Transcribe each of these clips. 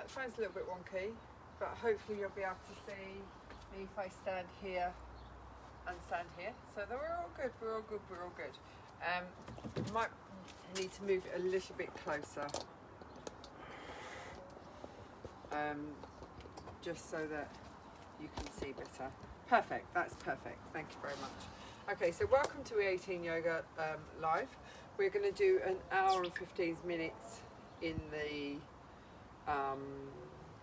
phone's a little bit wonky, but hopefully you'll be able to see me if I stand here and stand here. So we're all good, we're all good, we're all good. Might need to move it a little bit closer. Just so that you can see better. Perfect, that's perfect. Thank you very much. Okay, so welcome to E18 Yoga Live. We're going to do an hour and 15 minutes in the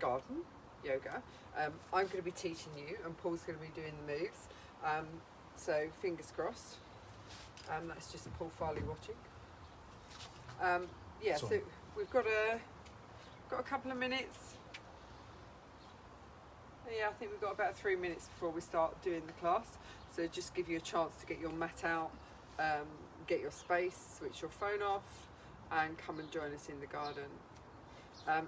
garden yoga. I'm going to be teaching you and Paul's going to be doing the moves. So fingers crossed. That's just Paul Farley watching. Yeah, so we've got a couple of minutes. Yeah, I think we've got about 3 minutes before we start doing the class. So just give you a chance to get your mat out, get your space, switch your phone off, and come and join us in the garden.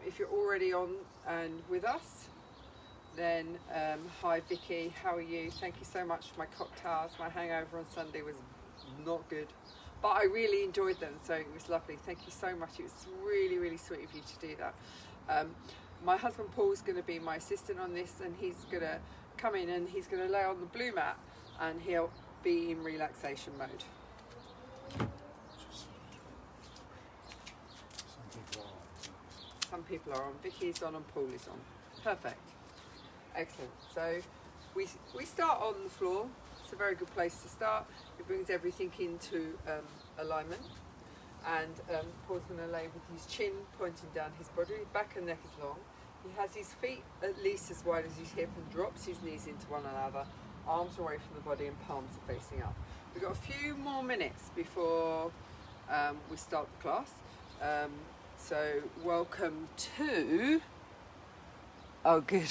If you're already on and with us, then hi Vicky, how are you? Thank you so much for my cocktails. My hangover on Sunday was not good, but I really enjoyed them, so it was lovely. Thank you so much. It was really, really sweet of you to do that. My husband Paul's going to be my assistant on this, and he's going to come in and he's going to lay on the blue mat and he'll be in relaxation mode. Some people are on, Vicky's on and Paul is on. Perfect. Excellent. So we start on the floor. It's a very good place to start. It brings everything into alignment. And Paul's going to lay with his chin pointing down his body. His back and neck is long. He has his feet at least as wide as his hip and drops his knees into one another. Arms away from the body and palms are facing up. We've got a few more minutes before we start the class. So welcome to... Oh, good.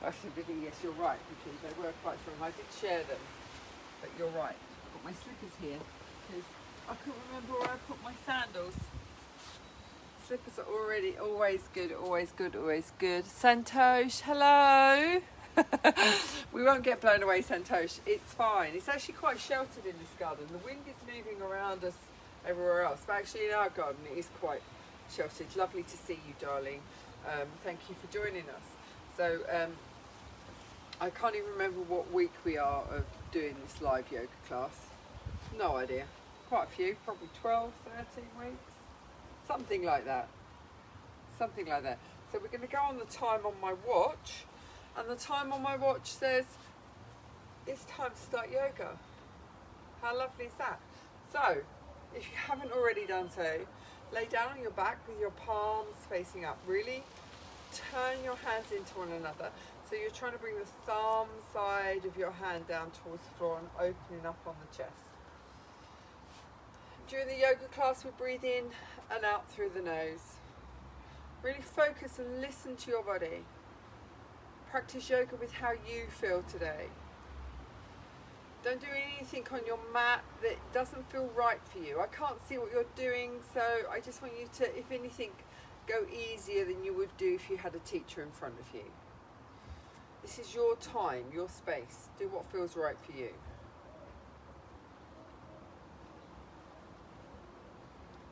Actually, Vicky, yes, you're right, because they were quite strong. I did share them, but you're right. I've got my slippers here because I couldn't remember where I put my sandals. Slippers are already always good, always good, always good. Santosh, hello. We won't get blown away, Santosh. It's fine. It's actually quite sheltered in this garden. The wind is moving around us everywhere else, but actually in our garden it is quite sheltered. Lovely to see you, darling. Thank you for joining us. So I can't even remember what week we are of doing this live yoga class. No idea. Quite a few, probably 12, 13 weeks. Something like that. Something like that. So we're going to go on the time on my watch, and the time on my watch says it's time to start yoga. How lovely is that? So, if you haven't already done so, lay down on your back with your palms facing up. Really turn your hands into one another. So you're trying to bring the thumb side of your hand down towards the floor and opening up on the chest. During the yoga class, we breathe in and out through the nose. Really focus and listen to your body. Practice yoga with how you feel today. Don't do anything on your mat that doesn't feel right for you. I can't see what you're doing, so I just want you to, if anything, go easier than you would do if you had a teacher in front of you. This is your time, your space. Do what feels right for you.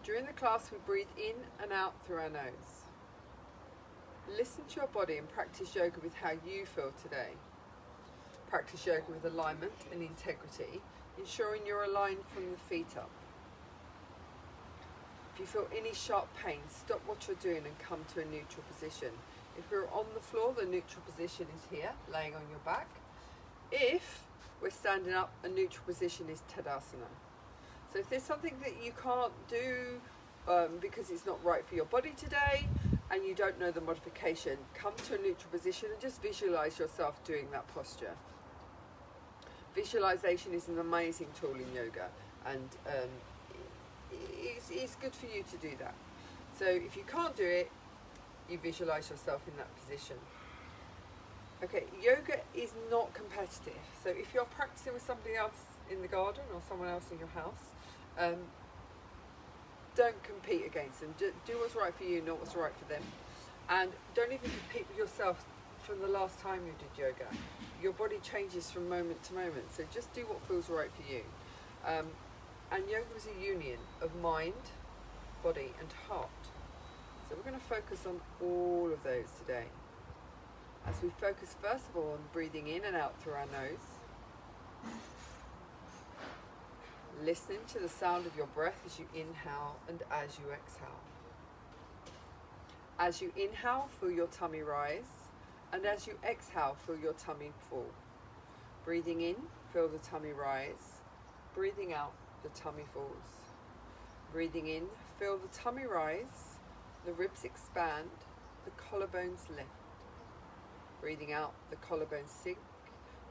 During the class, we breathe in and out through our nose. Listen to your body and practice yoga with how you feel today. Practice yoga with alignment and integrity, ensuring you're aligned from the feet up. If you feel any sharp pain, stop what you're doing and come to a neutral position. If you're on the floor, the neutral position is here, laying on your back. If we're standing up, a neutral position is Tadasana. So if there's something that you can't do because it's not right for your body today and you don't know the modification, come to a neutral position and just visualize yourself doing that posture. Visualization is an amazing tool in yoga, and it's good for you to do that. So if you can't do it, you visualize yourself in that position. Okay, yoga is not competitive. So if you're practicing with somebody else in the garden or someone else in your house, don't compete against them. Do what's right for you, not what's right for them. And don't even compete with yourself from the last time you did yoga. Your body changes from moment to moment, so just do what feels right for you. And yoga is a union of mind, body and heart. So we're going to focus on all of those today. As we focus first of all on breathing in and out through our nose. Listening to the sound of your breath as you inhale and as you exhale. As you inhale, feel your tummy rise, and as you exhale, feel your tummy fall. Breathing in, feel the tummy rise. Breathing out, the tummy falls. Breathing in, feel the tummy rise, the ribs expand, the collarbones lift. Breathing out, the collarbones sink,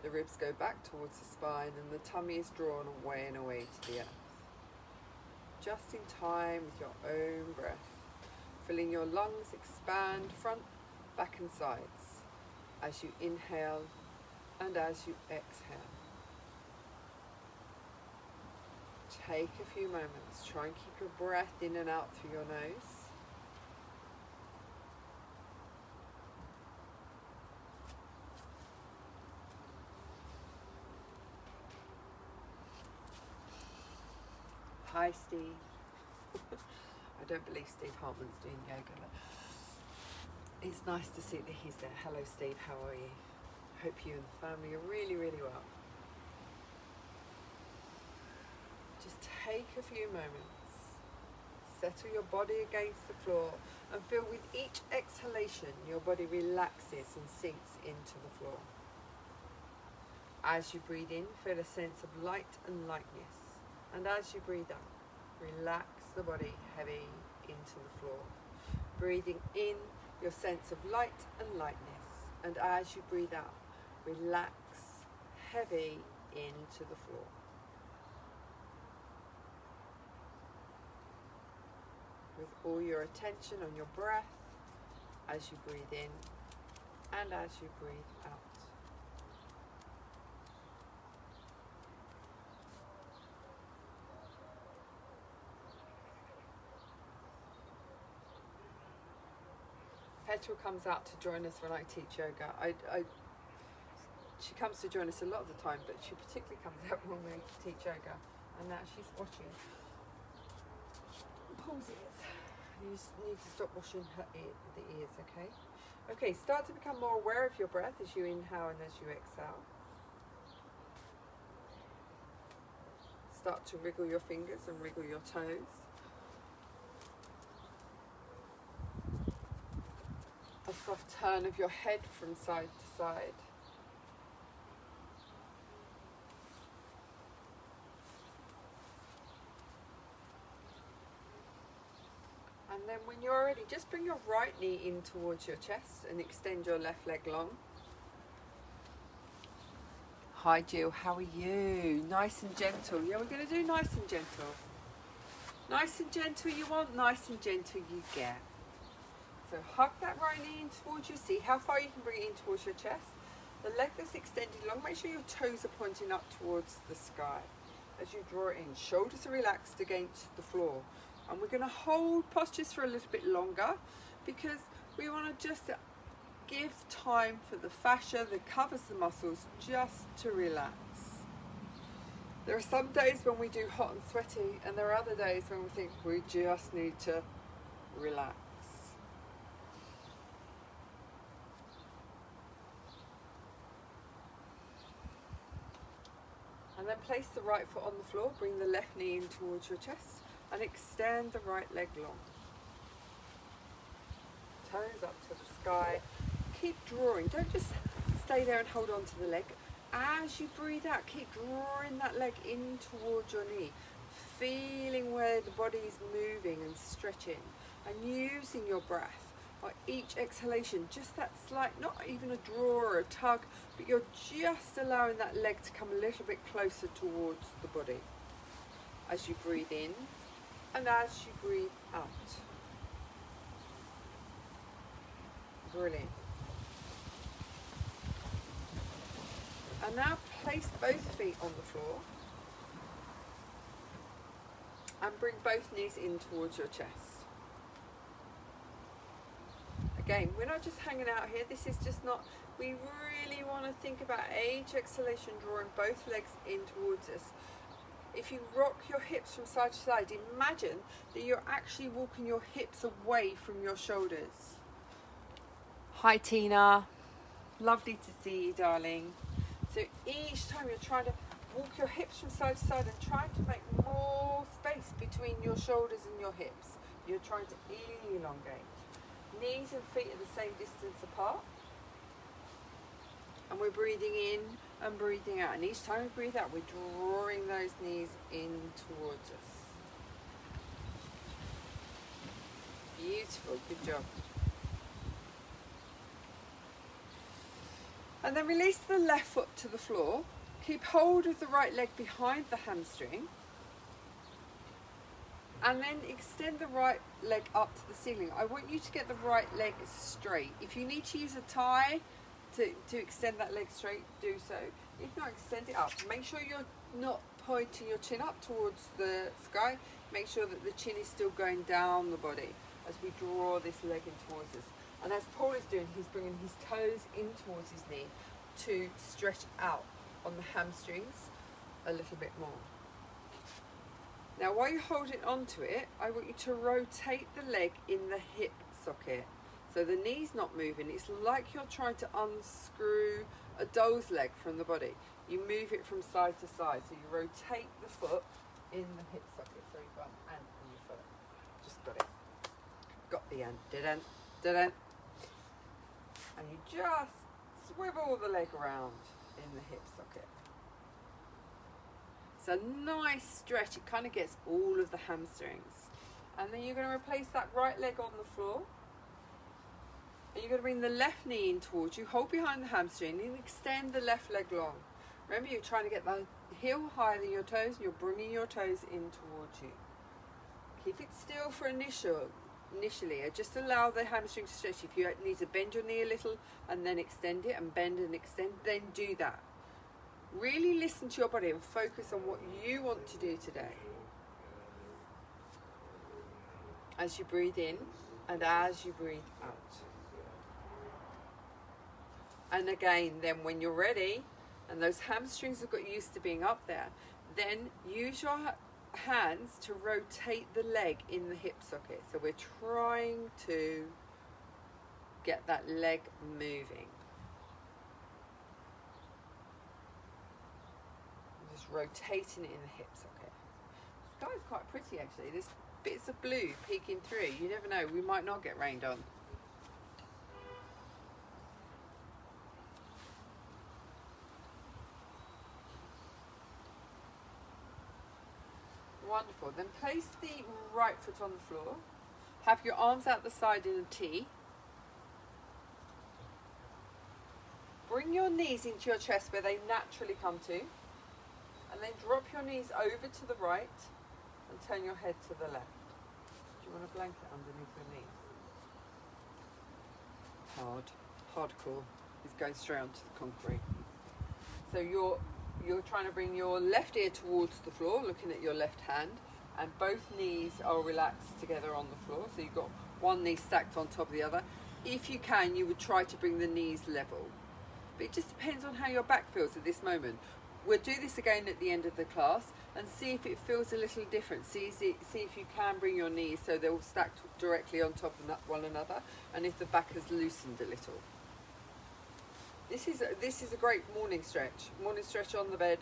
the ribs go back towards the spine, and the tummy is drawn away and away to the earth. Just in time with your own breath, feeling your lungs expand front, back and sides as you inhale and as you exhale. Take a few moments, try and keep your breath in and out through your nose. Hi Steve. I don't believe Steve Hartman's doing yoga, but it's nice to see that he's there. Hello Steve, how are you? Hope you and the family are really, really well. Just take a few moments, settle your body against the floor, and feel with each exhalation your body relaxes and sinks into the floor. As you breathe in, feel a sense of light and lightness. And as you breathe out, relax the body heavy into the floor. Breathing in, your sense of light and lightness. And as you breathe out, relax heavy into the floor. With all your attention on your breath as you breathe in and as you breathe out. Petrol comes out to join us when I teach yoga. She comes to join us a lot of the time, but she particularly comes out when we teach yoga. And now she's washing Paul's ears. You just need to stop washing the ears, okay? Okay, start to become more aware of your breath as you inhale and as you exhale. Start to wriggle your fingers and wriggle your toes. A soft turn of your head from side to side. And then when you're ready, just bring your right knee in towards your chest and extend your left leg long. Hi Jill, how are you? Nice and gentle. Yeah, we're going to do nice and gentle. Nice and gentle you want, nice and gentle you get. So hug that right knee in towards you. See how far you can bring it in towards your chest. The leg that's extended long, make sure your toes are pointing up towards the sky. As you draw it in, shoulders are relaxed against the floor. And we're going to hold postures for a little bit longer because we want to just give time for the fascia that covers the muscles just to relax. There are some days when we do hot and sweaty, and there are other days when we think we just need to relax. And then place the right foot on the floor, bring the left knee in towards your chest and extend the right leg long. Toes up to the sky. Keep drawing, don't just stay there and hold on to the leg. As you breathe out, keep drawing that leg in towards your knee, feeling where the body is moving and stretching and using your breath. By each exhalation, just that slight, not even a draw or a tug, but you're just allowing that leg to come a little bit closer towards the body as you breathe in and as you breathe out. Brilliant. And now place both feet on the floor and bring both knees in towards your chest. Again, we're not just hanging out here, this is just not, we really want to think about each exhalation, drawing both legs in towards us, If you rock your hips from side to side, imagine that you're actually walking your hips away from your shoulders. Hi Tina, lovely to see you, darling. So each time you're trying to walk your hips from side to side and trying to make more space between your shoulders and your hips. You're trying to elongate. Knees and feet are the same distance apart. And we're breathing in and breathing out. And each time we breathe out, we're drawing those knees in towards us. Beautiful, good job. And then release the left foot to the floor. Keep hold of the right leg behind the hamstring. And then extend the right leg up to the ceiling. I want you to get the right leg straight. If you need to use a tie to extend that leg straight, do so. If not, extend it up. Make sure you're not pointing your chin up towards the sky. Make sure that the chin is still going down the body as we draw this leg in towards us. And as Paul is doing, he's bringing his toes in towards his knee to stretch out on the hamstrings a little bit more. Now, while you're holding onto it, I want you to rotate the leg in the hip socket. So the knee's not moving. It's like you're trying to unscrew a doll's leg from the body. You move it from side to side. So you rotate the foot in the hip socket. So you've got an ant on your foot. Just got it. Got the ant. Didn't. Didn't. And you just swivel the leg around in the hip socket. It's a nice stretch. It kind of gets all of the hamstrings. And then you're going to replace that right leg on the floor. And you're going to bring the left knee in towards you. Hold behind the hamstring and extend the left leg long. Remember, you're trying to get the heel higher than your toes. And you're bringing your toes in towards you. Keep it still for initially. Just allow the hamstring to stretch. If you need to bend your knee a little and then extend it and bend and extend, then do that. Really listen to your body and focus on what you want to do today. As you breathe in and as you breathe out. And again, then when you're ready and those hamstrings have got used to being up there, then use your hands to rotate the leg in the hip socket. So we're trying to get that leg moving. Just rotating it in the hip socket. The sky is quite pretty actually. There's bits of blue peeking through. You never know, we might not get rained on. Wonderful. Then place the right foot on the floor. Have your arms out the side in a T. Bring your knees into your chest where they naturally come to. And then drop your knees over to the right and turn your head to the left. Do you want a blanket underneath your knees? Hardcore. It's going straight onto the concrete. So you're trying to bring your left ear towards the floor, looking at your left hand, and both knees are relaxed together on the floor. So you've got one knee stacked on top of the other. If you can, you would try to bring the knees level. But it just depends on how your back feels at this moment. We'll do this again at the end of the class and see if it feels a little different. See if you can bring your knees so they're all stacked directly on top of one another, and if the back has loosened a little. This is a great morning stretch. Morning stretch on the bed.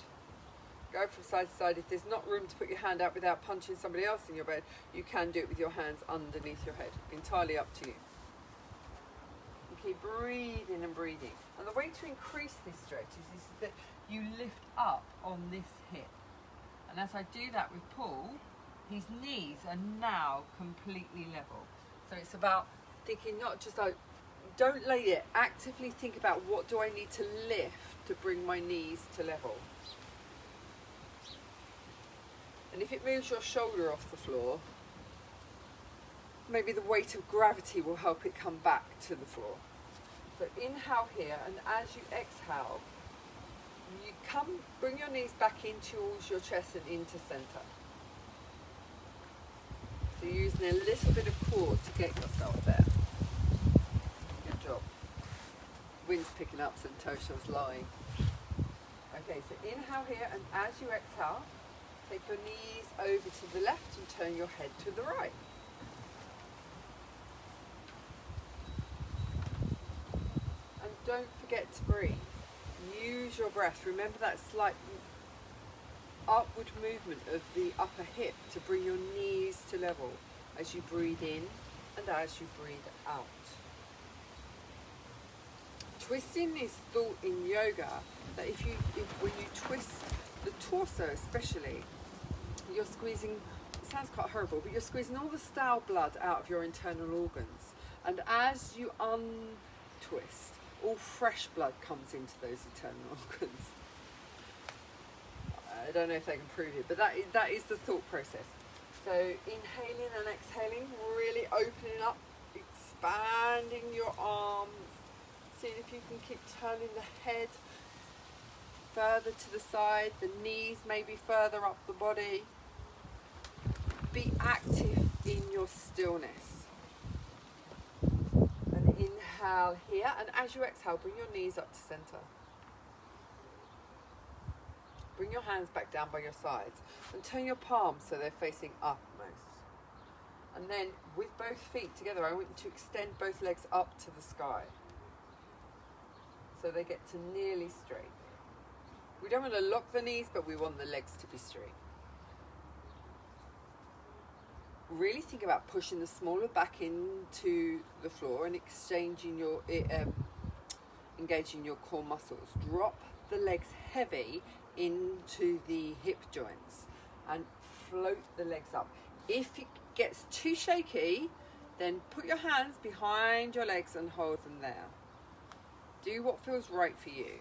Go from side to side. If there's not room to put your hand out without punching somebody else in your bed, you can do it with your hands underneath your head. Entirely up to you. And keep breathing and breathing. And the way to increase this stretch is that you lift up on this hip. And as I do that with Paul, his knees are now completely level. So it's about thinking not just like, don't lay it, actively think about what do I need to lift to bring my knees to level. And if it moves your shoulder off the floor, maybe the weight of gravity will help it come back to the floor. So inhale here, and as you exhale, you bring your knees back in towards your chest and into center. So you're using a little bit of core to get yourself there. Good job. Wind's picking up, so Tosha's lying. Okay, so inhale here, and as you exhale, Take your knees over to the left and turn your head to the right. And don't forget to breathe. Use your breath. Remember that slight upward movement of the upper hip to bring your knees to level as you breathe in and as you breathe out. Twisting is thought in yoga that when you twist the torso especially, you're squeezing, it sounds quite horrible, but you're squeezing all the stale blood out of your internal organs. And as you untwist, all fresh blood comes into those internal organs. I don't know if they can prove it, but that is the thought process. So inhaling and exhaling, really opening up, expanding your arms, seeing if you can keep turning the head further to the side, the knees maybe further up the body. Be active in your stillness. And inhale here, and as you exhale, bring your knees up to center. Bring your hands back down by your sides and turn your palms so they're facing upmost. And then with both feet together, I want you to extend both legs up to the sky so they get to nearly straight. We don't want to lock the knees, but we want the legs to be straight. Really think about pushing the smaller back into the floor and engaging your core muscles. Drop the legs heavy into the hip joints and float the legs up. If it gets too shaky, then put your hands behind your legs and hold them there. Do what feels right for you.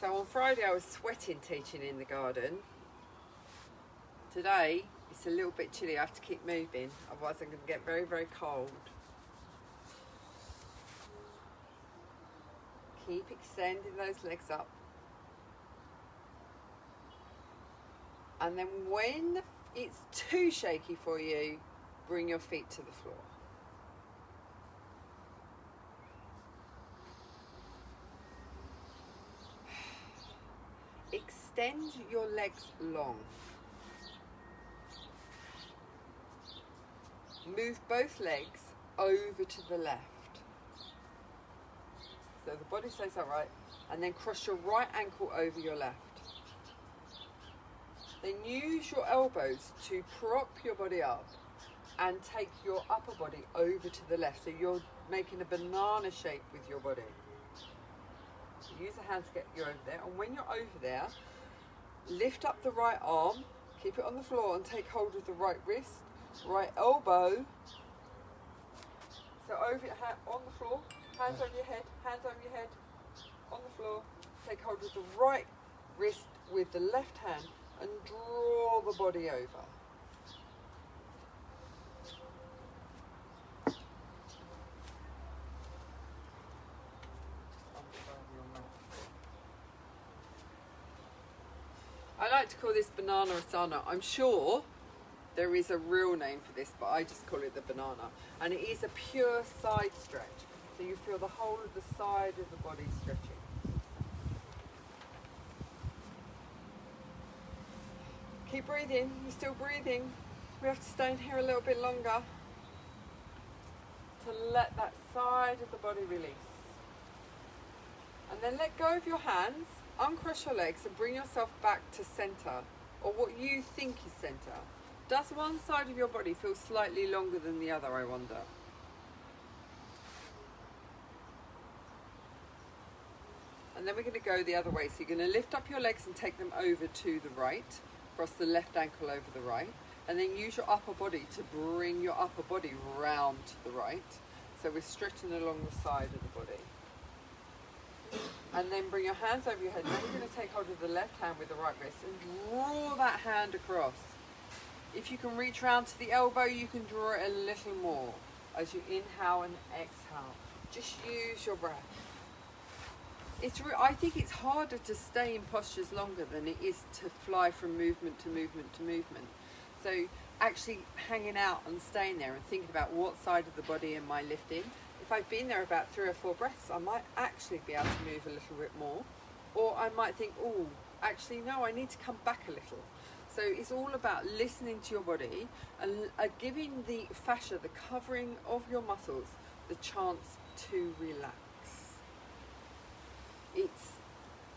So on Friday I was sweating teaching in the garden. Today it's a little bit chilly, I have to keep moving, otherwise I'm going to get very, very cold. Keep extending those legs up. And then when it's too shaky for you, bring your feet to the floor. Extend your legs long. Move both legs over to the left. So the body stays upright, and then cross your right ankle over your left. Then use your elbows to prop your body up and take your upper body over to the left. So you're making a banana shape with your body. Use the hands to get you over there, and when you're over there, lift up the right arm, keep it on the floor, and take hold of the right wrist, right elbow. So over your hand on the floor, hands over your head, on the floor. Take hold of the right wrist with the left hand and draw the body over. I like to call this banana asana. I'm sure there is a real name for this, but I just call it the banana. And it is a pure side stretch. So you feel the whole of the side of the body stretching. Keep breathing. You're still breathing. We have to stay in here a little bit longer to let that side of the body release. And then let go of your hands, uncross your legs and bring yourself back to center, or what you think is center. Does one side of your body feel slightly longer than the other, I wonder? And then we're going to go the other way. So you're going to lift up your legs and take them over to the right, cross the left ankle over the right, and then use your upper body to bring your upper body round to the right. So we're stretching along the side of the body. And then bring your hands over your head. Then you're going to take hold of the left hand with the right wrist and draw that hand across. If you can reach round to the elbow, you can draw it a little more as you inhale and exhale. Just use your breath. I think it's harder to stay in postures longer than it is to fly from movement to movement to movement. So actually hanging out and staying there and thinking about what side of the body am I lifting. If I've been there about 3 or 4 breaths, I might actually be able to move a little bit more. Or I might think, oh, actually, no, I need to come back a little. So it's all about listening to your body and giving the fascia, the covering of your muscles, the chance to relax.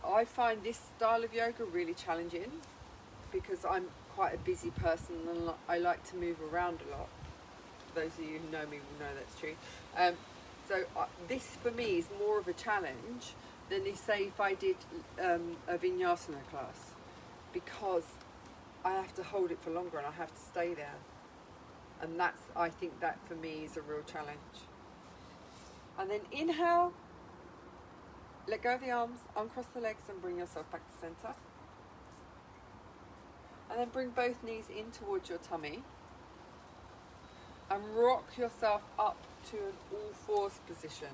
I find this style of yoga really challenging because I'm quite a busy person and I like to move around a lot. Those of you who know me will know that's true. So this for me is more of a challenge than say if I did a vinyasana class, because I have to hold it for longer and I have to stay there. And I think that for me is a real challenge. And then inhale, let go of the arms, uncross the legs and bring yourself back to center. And then bring both knees in towards your tummy and rock yourself up to an all fours position.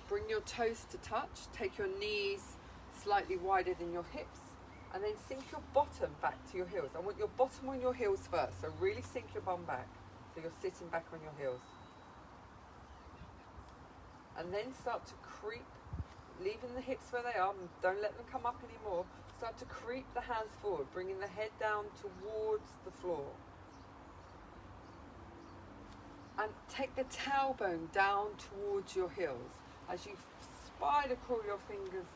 Bring your toes to touch, take your knees slightly wider than your hips, and then sink your bottom back to your heels. I want your bottom on your heels first, so really sink your bum back, so you're sitting back on your heels. And then start to creep, leaving the hips where they are, don't let them come up anymore. Start to creep the hands forward, bringing the head down towards the floor. And take the tailbone down towards your heels. As you spider crawl your fingers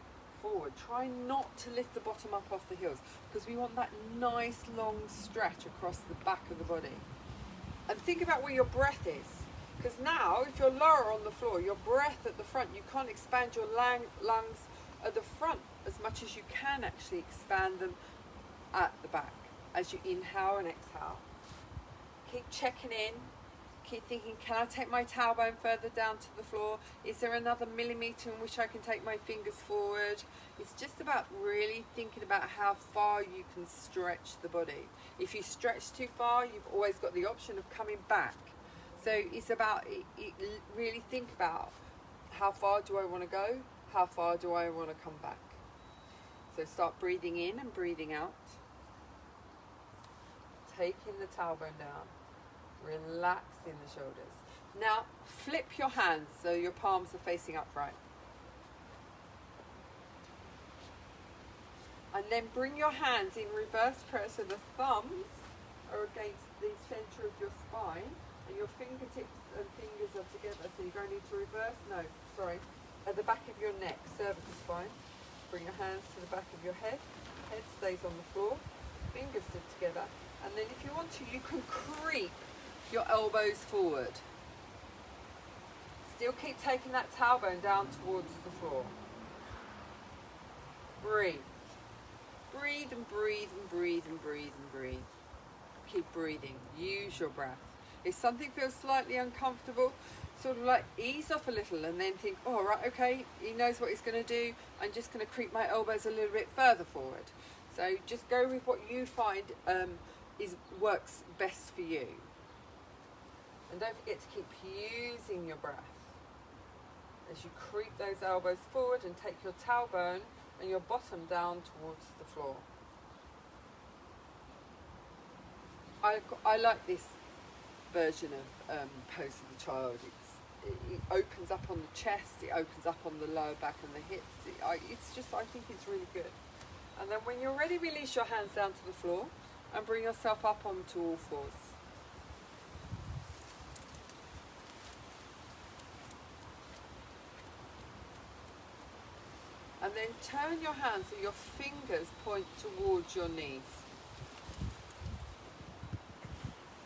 forward, try not to lift the bottom up off the heels, because we want that nice long stretch across the back of the body. And think about where your breath is, because now if you're lower on the floor, your breath at the front, you can't expand your lungs at the front as much as you can actually expand them at the back as you inhale and exhale. Keep checking in. Keep thinking, can I take my tailbone further down to the floor? Is there another millimetre in which I can take my fingers forward? It's just about really thinking about how far you can stretch the body. If you stretch too far, you've always got the option of coming back. So it's about, really think about, how far do I want to go? How far do I want to come back? So start breathing in and breathing out. Taking the tailbone down. Relaxing the shoulders. Now flip your hands so your palms are facing upright. And then bring your hands in reverse prayer so the thumbs are against the center of your spine and your fingertips and fingers are together. So you're going into reverse, at the back of your neck, cervical spine. Bring your hands to the back of your head. Head stays on the floor, fingers stick together. And then if you want to, you can creep your elbows forward. Still keep taking that tailbone down towards the floor. Breathe. Breathe and breathe and breathe and breathe and breathe. Keep breathing. Use your breath. If something feels slightly uncomfortable, sort of like ease off a little and then think, oh, right, okay, he knows what he's going to do. I'm just going to creep my elbows a little bit further forward. So just go with what you find works best for you. And don't forget to keep using your breath as you creep those elbows forward and take your tailbone and your bottom down towards the floor. I like this version of Pose of the Child. It opens up on the chest, it opens up on the lower back and the hips. I think it's really good. And then when you're ready, release your hands down to the floor and bring yourself up onto all fours. And then turn your hands so your fingers point towards your knees.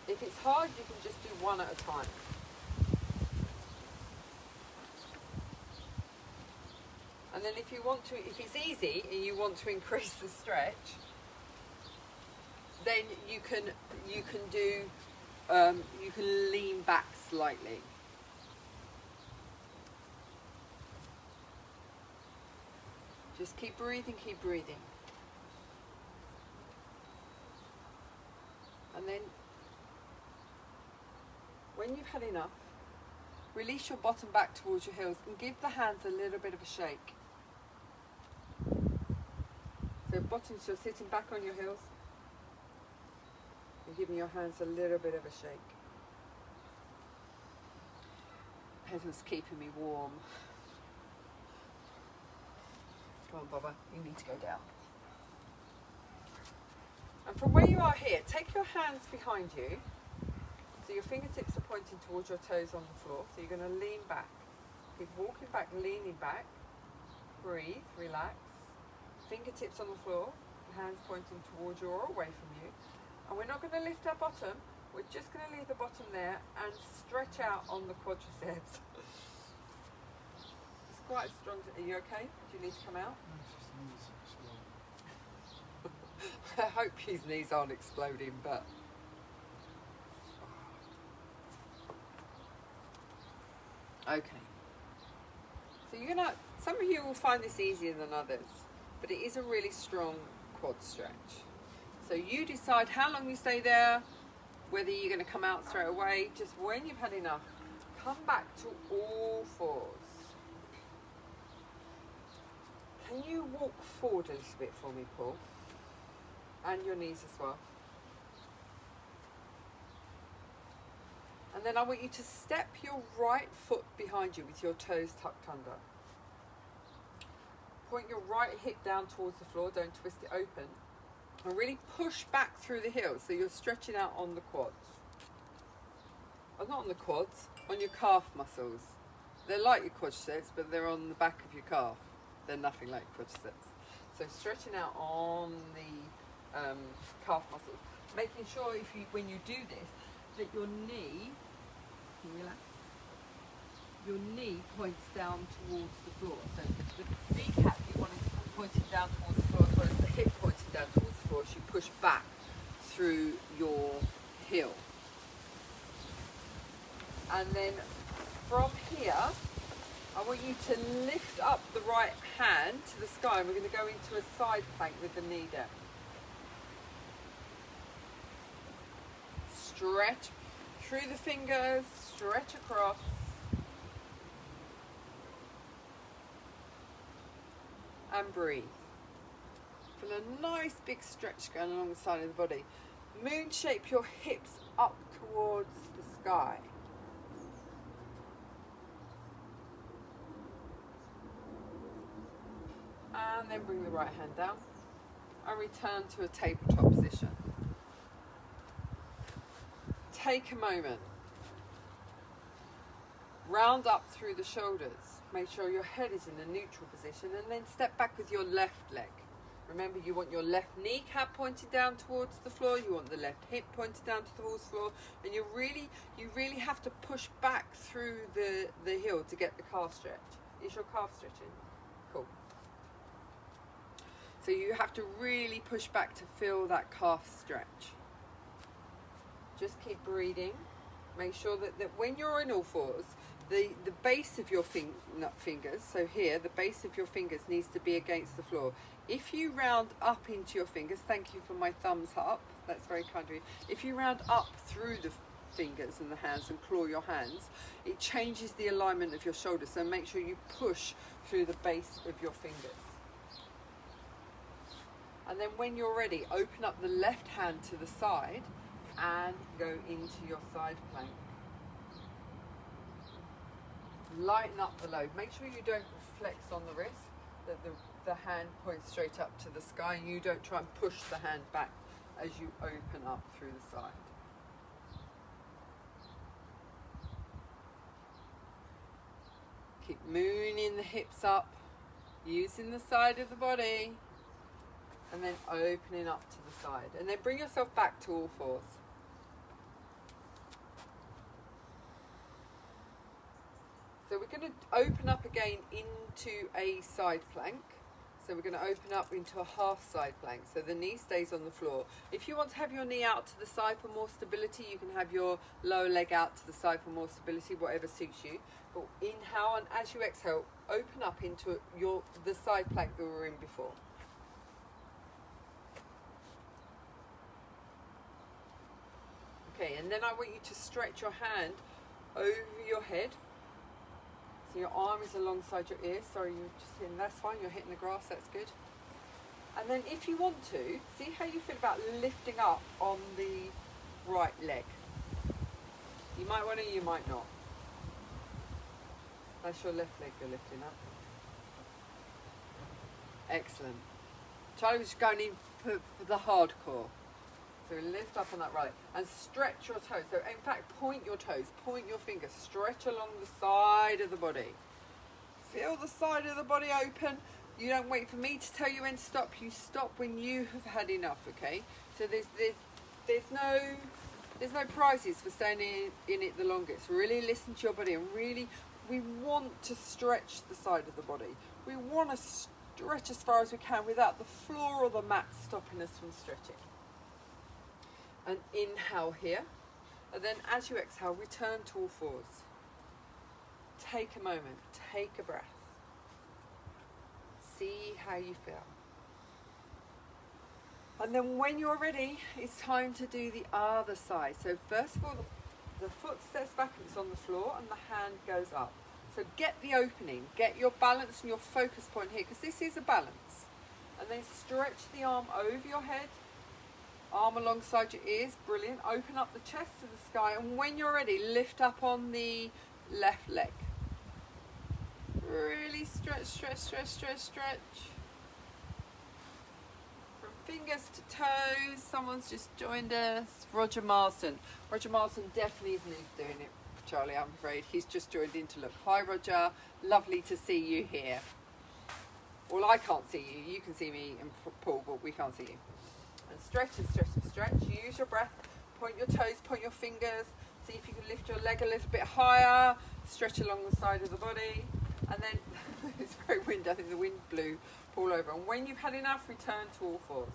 If it's hard, you can just do one at a time. And then if it's easy and you want to increase the stretch, then you can lean back slightly. Just keep breathing, keep breathing. And then, when you've had enough, release your bottom back towards your heels and give the hands a little bit of a shake. So bottoms, you're sitting back on your heels and giving your hands a little bit of a shake. Heather's keeping me warm. Come on, Bubba, you need to go down. And from where you are here, take your hands behind you. So your fingertips are pointing towards your toes on the floor. So you're going to lean back. Keep walking back, leaning back. Breathe, relax. Fingertips on the floor, hands pointing towards you or away from you. And we're not going to lift our bottom. We're just going to leave the bottom there and stretch out on the quadriceps. It's quite strong. Are you okay? Do you need to come out? I hope his knees aren't exploding, but okay. So you're gonna. Some of you will find this easier than others, but it is a really strong quad stretch. So you decide how long you stay there, whether you're going to come out straight away. Just when you've had enough, come back to all fours. Can you walk forward a little bit for me, Paul? And your knees as well. And then I want you to step your right foot behind you with your toes tucked under. Point your right hip down towards the floor, don't twist it open. And really push back through the heels so you're stretching out on the quads. Oh, not on the quads, on your calf muscles. They're like your quadriceps, but they're on the back of your calf. They're nothing like quadriceps. So stretching out on the calf muscles. Making sure when you do this, that your knee, can you relax? Your knee points down towards the floor. So the kneecap you want it pointing down towards the floor as well as the hip pointing down towards the floor as you push back through your heel. And then from here, I want you to lift up the right hand to the sky, and we're going to go into a side plank with the knee down. Stretch through the fingers, stretch across. And breathe. Feel a nice big stretch going along the side of the body. Moon shape your hips up towards the sky. And then bring the right hand down and return to a tabletop position. Take a moment. Round up through the shoulders. Make sure your head is in a neutral position, and then step back with your left leg. Remember, you want your left kneecap pointed down towards the floor, you want the left hip pointed down towards the floor, and you really have to push back through the heel to get the calf stretch. Is your calf stretching? Cool. So you have to really push back to feel that calf stretch. Just keep breathing. Make sure that when you're in all fours, the base of your fingers, so here, the base of your fingers needs to be against the floor. If you round up into your fingers, thank you for my thumbs up, that's very kind of you. If you round up through the fingers and the hands and claw your hands, it changes the alignment of your shoulders, so make sure you push through the base of your fingers. And then when you're ready, open up the left hand to the side and go into your side plank. Lighten up the load. Make sure you don't flex on the wrist, that the hand points straight up to the sky, and you don't try and push the hand back as you open up through the side. Keep mooning the hips up, using the side of the body, and then opening up to the side. And then bring yourself back to all fours. So we're going to open up again into a side plank. So we're going to open up into a half side plank. So the knee stays on the floor. If you want to have your knee out to the side for more stability, you can have your lower leg out to the side for more stability, whatever suits you. But inhale, and as you exhale, open up into the side plank that we were in before. Okay, and then I want you to stretch your hand over your head. So your arm is alongside your ear. Sorry, you're just hitting, that's fine, you're hitting the grass, that's good. And then if you want to, see how you feel about lifting up on the right leg. You might want to, you might not. That's your left leg you're lifting up. Excellent. Charlie was going in for the hardcore. So lift up on that right and stretch your toes. So in fact, point your toes, point your fingers, stretch along the side of the body. Feel the side of the body open. You don't wait for me to tell you when to stop. You stop when you have had enough, okay? So there's no prizes for staying in it the longest. Really listen to your body, and really we want to stretch the side of the body. We want to stretch as far as we can without the floor or the mat stopping us from stretching. And inhale here, and then as you exhale, return to all fours. Take a moment, take a breath. See how you feel. And then when you're ready, it's time to do the other side. So first of all, the foot steps back and it's on the floor, and the hand goes up. So get the opening, get your balance and your focus point here, because this is a balance. And then stretch the arm over your head, arm alongside your ears, brilliant. Open up the chest to the sky, and when you're ready, lift up on the left leg. Really stretch, stretch, stretch, stretch, stretch. From fingers to toes. Someone's just joined us. Roger Marston. Roger Marston definitely isn't doing it, Charlie, I'm afraid. He's just joined in to look. Hi, Roger. Lovely to see you here. Well, I can't see you. You can see me and Paul, but we can't see you. And stretch and stretch and stretch. Use your breath. Point your toes, point your fingers. See if you can lift your leg a little bit higher. Stretch along the side of the body. And then, it's very windy. I think the wind blew Paul over. And when you've had enough, return to all fours.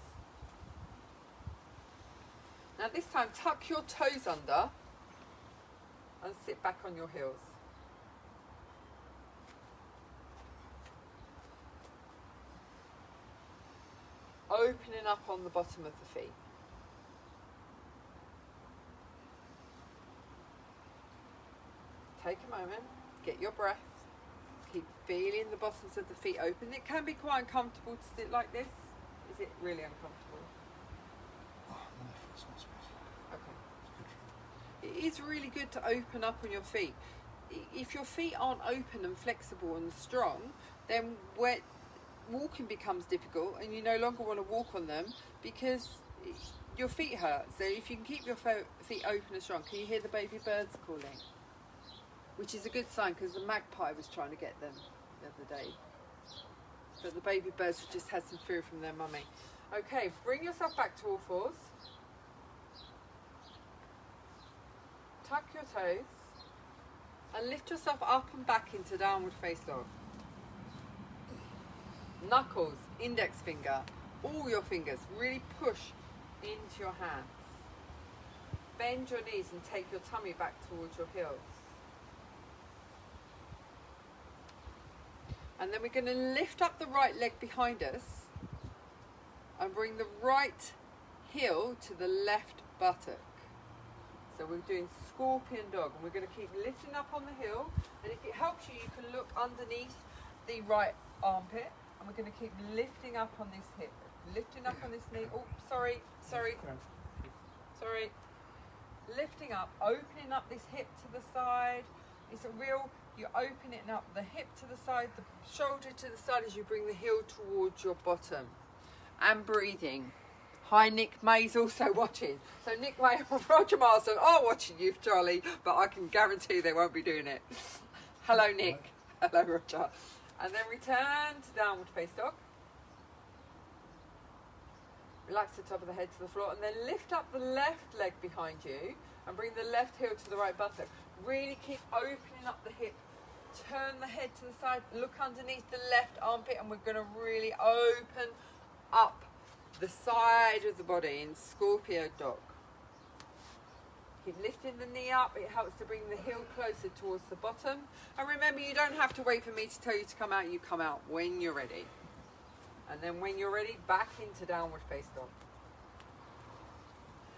Now this time, tuck your toes under and sit back on your heels. Opening up on the bottom of the feet. Take a moment, get your breath, keep feeling the bottoms of the feet open. It can be quite uncomfortable to sit like this. Is it really uncomfortable? Oh, my left foot's not supposed to. Okay. It is really good to open up on your feet. If your feet aren't open and flexible and strong, then walking becomes difficult and you no longer want to walk on them because your feet hurt. So if you can keep your feet open and strong, can you hear the baby birds calling? Which is a good sign because the magpie was trying to get them the other day. But the baby birds just had some food from their mummy. Okay, bring yourself back to all fours. Tuck your toes and lift yourself up and back into downward face dog. Knuckles, index finger, all your fingers, really push into your hands. Bend your knees and take your tummy back towards your heels. And then we're going to lift up the right leg behind us and bring the right heel to the left buttock. So we're doing scorpion dog, and we're going to keep lifting up on the heel. And if it helps you, you can look underneath the right armpit. And we're going to keep lifting up on this hip, lifting up on this knee. Oh, sorry. Lifting up, opening up this hip to the side. It's a real, you're opening up the hip to the side, the shoulder to the side as you bring the heel towards your bottom. And breathing. Hi, Nick May's also watching. So Nick May and Roger Marston are watching you, Charlie, but I can guarantee they won't be doing it. Hello, Nick. Hello, Roger. And then return to downward face dog. Relax the top of the head to the floor, and then lift up the left leg behind you and bring the left heel to the right buttock. Really keep opening up the hip. Turn the head to the side, look underneath the left armpit, and we're going to really open up the side of the body in Scorpio Dog. Keep lifting the knee up. It helps to bring the heel closer towards the bottom. And remember, you don't have to wait for me to tell you to come out. You come out when you're ready. And then when you're ready, back into downward face dog.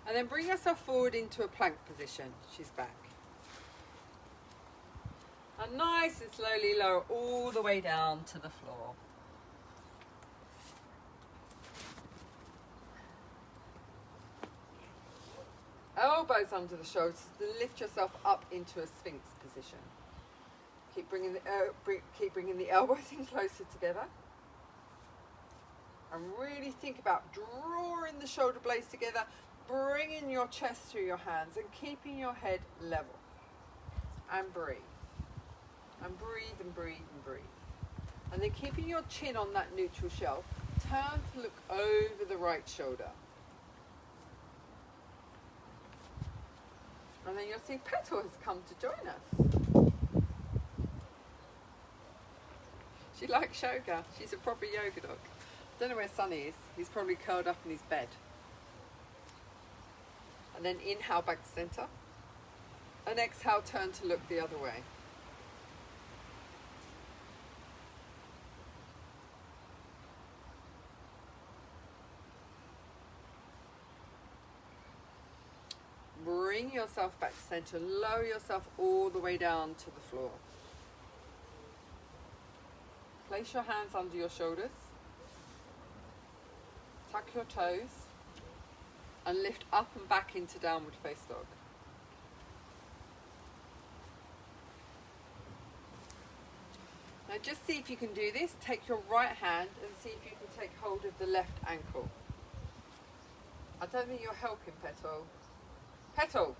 And then bring yourself forward into a plank position. She's back. And nice and slowly lower all the way down to the floor. Elbows under the shoulders to lift yourself up into a Sphinx position. Keep bringing the elbows in closer together. And really think about drawing the shoulder blades together, bringing your chest through your hands and keeping your head level. And breathe. And breathe and breathe and breathe. And then keeping your chin on that neutral shelf, turn to look over the right shoulder. And then you'll see Petal has come to join us. She likes yoga. She's a proper yoga dog. Don't know where Sonny is. He's probably curled up in his bed. And then inhale back to center. And exhale, turn to look the other way. Bring yourself back to center. Lower yourself all the way down to the floor. Place your hands under your shoulders. Tuck your toes. And lift up and back into downward face dog. Now just see if you can do this. Take your right hand and see if you can take hold of the left ankle. I don't think you're helping, Petal. Petal!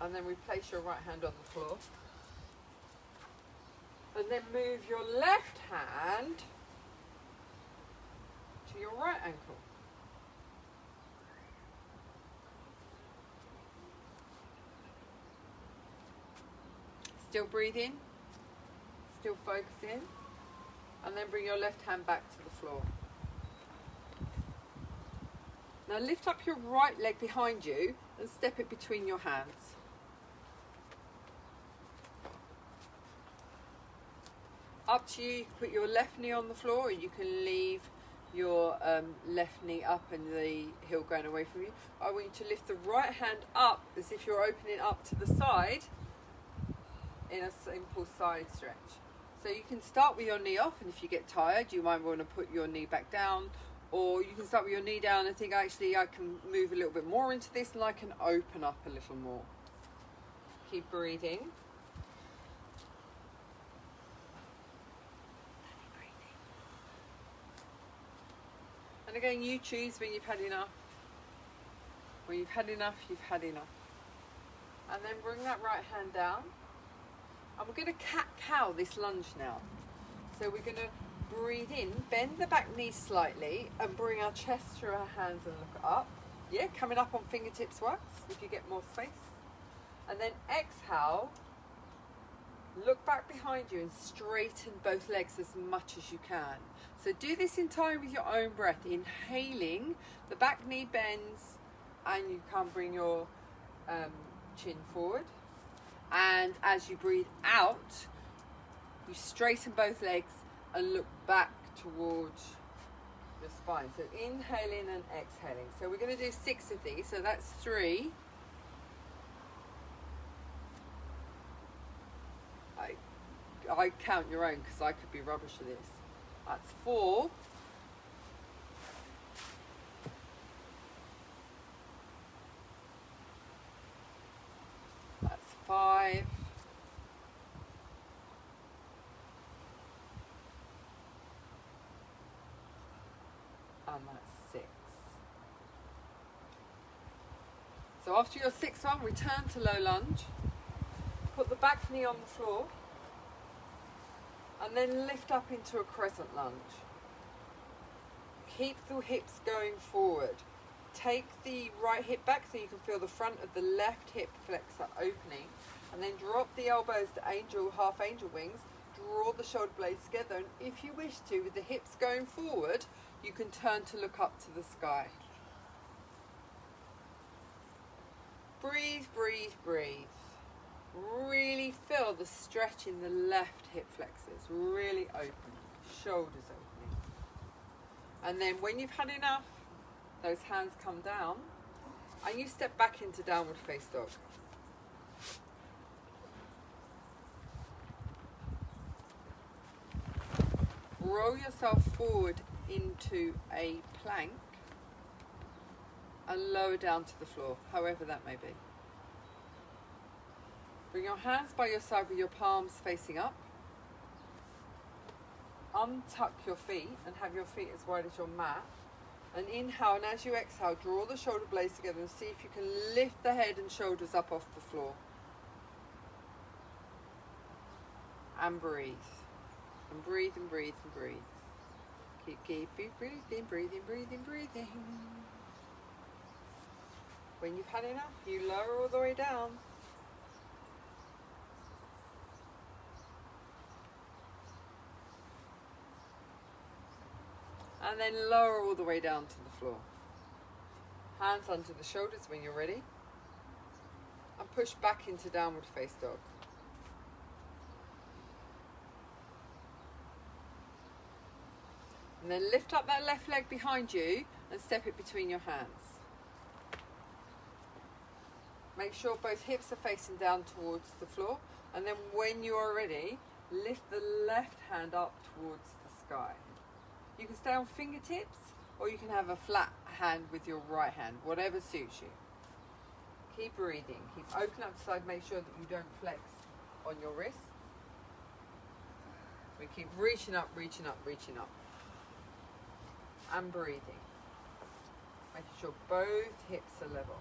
And then replace your right hand on the floor. And then move your left hand to your right ankle. Still breathing, still focusing, and then bring your left hand back to the floor. Now lift up your right leg behind you and step it between your hands. Up to you, you can put your left knee on the floor, or you can leave your left knee up and the heel going away from you. I want you to lift the right hand up as if you're opening up to the side in a simple side stretch. So you can start with your knee off, and if you get tired, you might want to put your knee back down, or you can start with your knee down and think, actually, I can move a little bit more into this and I can open up a little more. Keep breathing. And again, you choose when you've had enough. When you've had enough, you've had enough. And then bring that right hand down. And we're going to cat-cow this lunge now. So we're going to breathe in, bend the back knee slightly, and bring our chest through our hands and look up. Yeah, coming up on fingertips works if you get more space. And then exhale, look back behind you and straighten both legs as much as you can. So do this in time with your own breath. Inhaling, the back knee bends, and you can bring your chin forward. And as you breathe out, you straighten both legs and look back towards the spine. So inhaling and exhaling. So we're going to do 6 of these. So that's 3. I count your own because I could be rubbish at this. That's 4. That's 5. And that's 6. So after your 6th one, return to low lunge. Put the back knee on the floor. And then lift up into a crescent lunge. Keep the hips going forward. Take the right hip back so you can feel the front of the left hip flexor opening. And then drop the elbows to angel, half angel wings. Draw the shoulder blades together. And if you wish to, with the hips going forward, you can turn to look up to the sky. Breathe, breathe, breathe. Really feel the stretch in the left hip flexors, really open, shoulders opening. And then when you've had enough, those hands come down and you step back into downward face dog. Roll yourself forward into a plank and lower down to the floor, however that may be. Bring your hands by your side with your palms facing up. Untuck your feet and have your feet as wide as your mat. And inhale, and as you exhale, draw the shoulder blades together and see if you can lift the head and shoulders up off the floor. And breathe. And breathe and breathe and breathe. Keep breathing, breathing, breathing, breathing. When you've had enough, you lower all the way down. And then lower all the way down to the floor. Hands under the shoulders when you're ready. And push back into downward face dog. And then lift up that left leg behind you and step it between your hands. Make sure both hips are facing down towards the floor. And then when you are ready, lift the left hand up towards the sky. You can stay on fingertips or you can have a flat hand with your right hand, whatever suits you. Keep breathing. Keep open up the side. Make sure that you don't flex on your wrist. We keep reaching up, reaching up, reaching up. And breathing. Making sure both hips are level.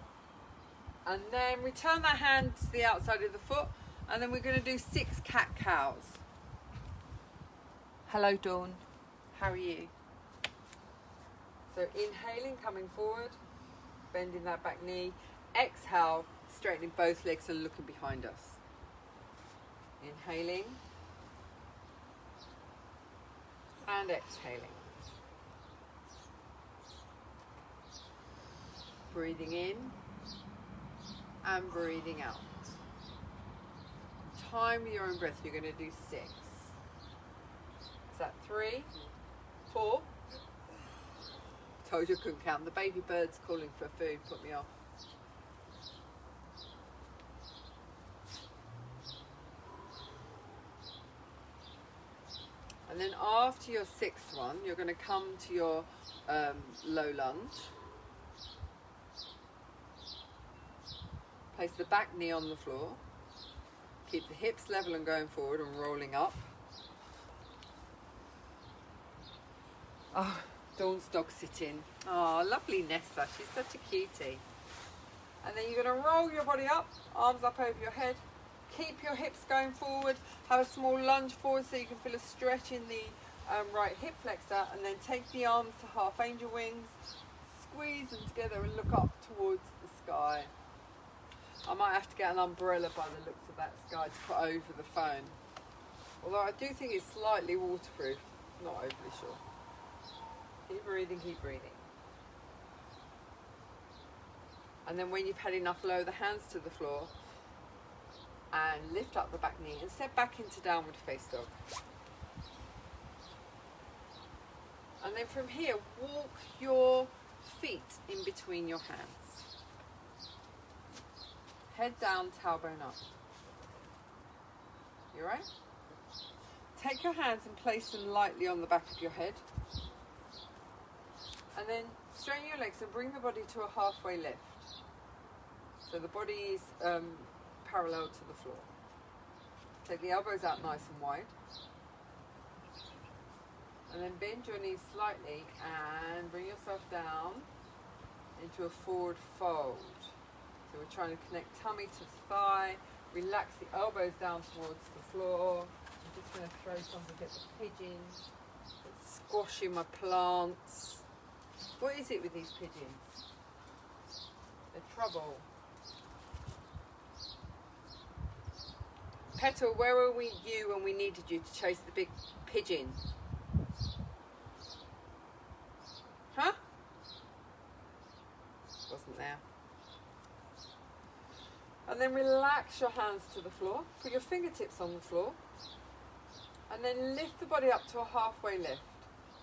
And then return that hand to the outside of the foot. And then we're going to do 6 cat-cows. Hello, Dawn. How are you? So inhaling, coming forward. Bending that back knee. Exhale, straightening both legs and looking behind us. Inhaling. And exhaling. Breathing in and breathing out. Time your own breath. You're going to do 6. Is that 3, 4? Told you I couldn't count. The baby bird's calling for food. Put me off. And then after your 6th one, you're going to come to your low lunge. Place the back knee on the floor. Keep the hips level and going forward and rolling up. Oh, Dawn's dog sitting. Oh, lovely Nessa. She's such a cutie. And then you're going to roll your body up, arms up over your head. Keep your hips going forward. Have a small lunge forward so you can feel a stretch in the right hip flexor. And then take the arms to half angel wings. Squeeze them together and look up towards the sky. I might have to get an umbrella by the looks of that sky to put over the phone. Although I do think it's slightly waterproof. Not overly sure. Keep breathing, keep breathing. And then when you've had enough, lower the hands to the floor. And lift up the back knee and step back into downward face dog. And then from here, walk your feet in between your hands. Head down, tailbone up. You right? Take your hands and place them lightly on the back of your head. And then straighten your legs and bring the body to a halfway lift. So the body is parallel to the floor. Take the elbows out nice and wide. And then bend your knees slightly and bring yourself down into a forward fold. So we're trying to connect tummy to thigh, relax the elbows down towards the floor. I'm just going to throw something at the pigeons. It's squashing my plants. What is it with these pigeons? They're trouble. Petal, where were you when we needed you to chase the big pigeon? Huh? Wasn't there. And then relax your hands to the floor. Put your fingertips on the floor. And then lift the body up to a halfway lift.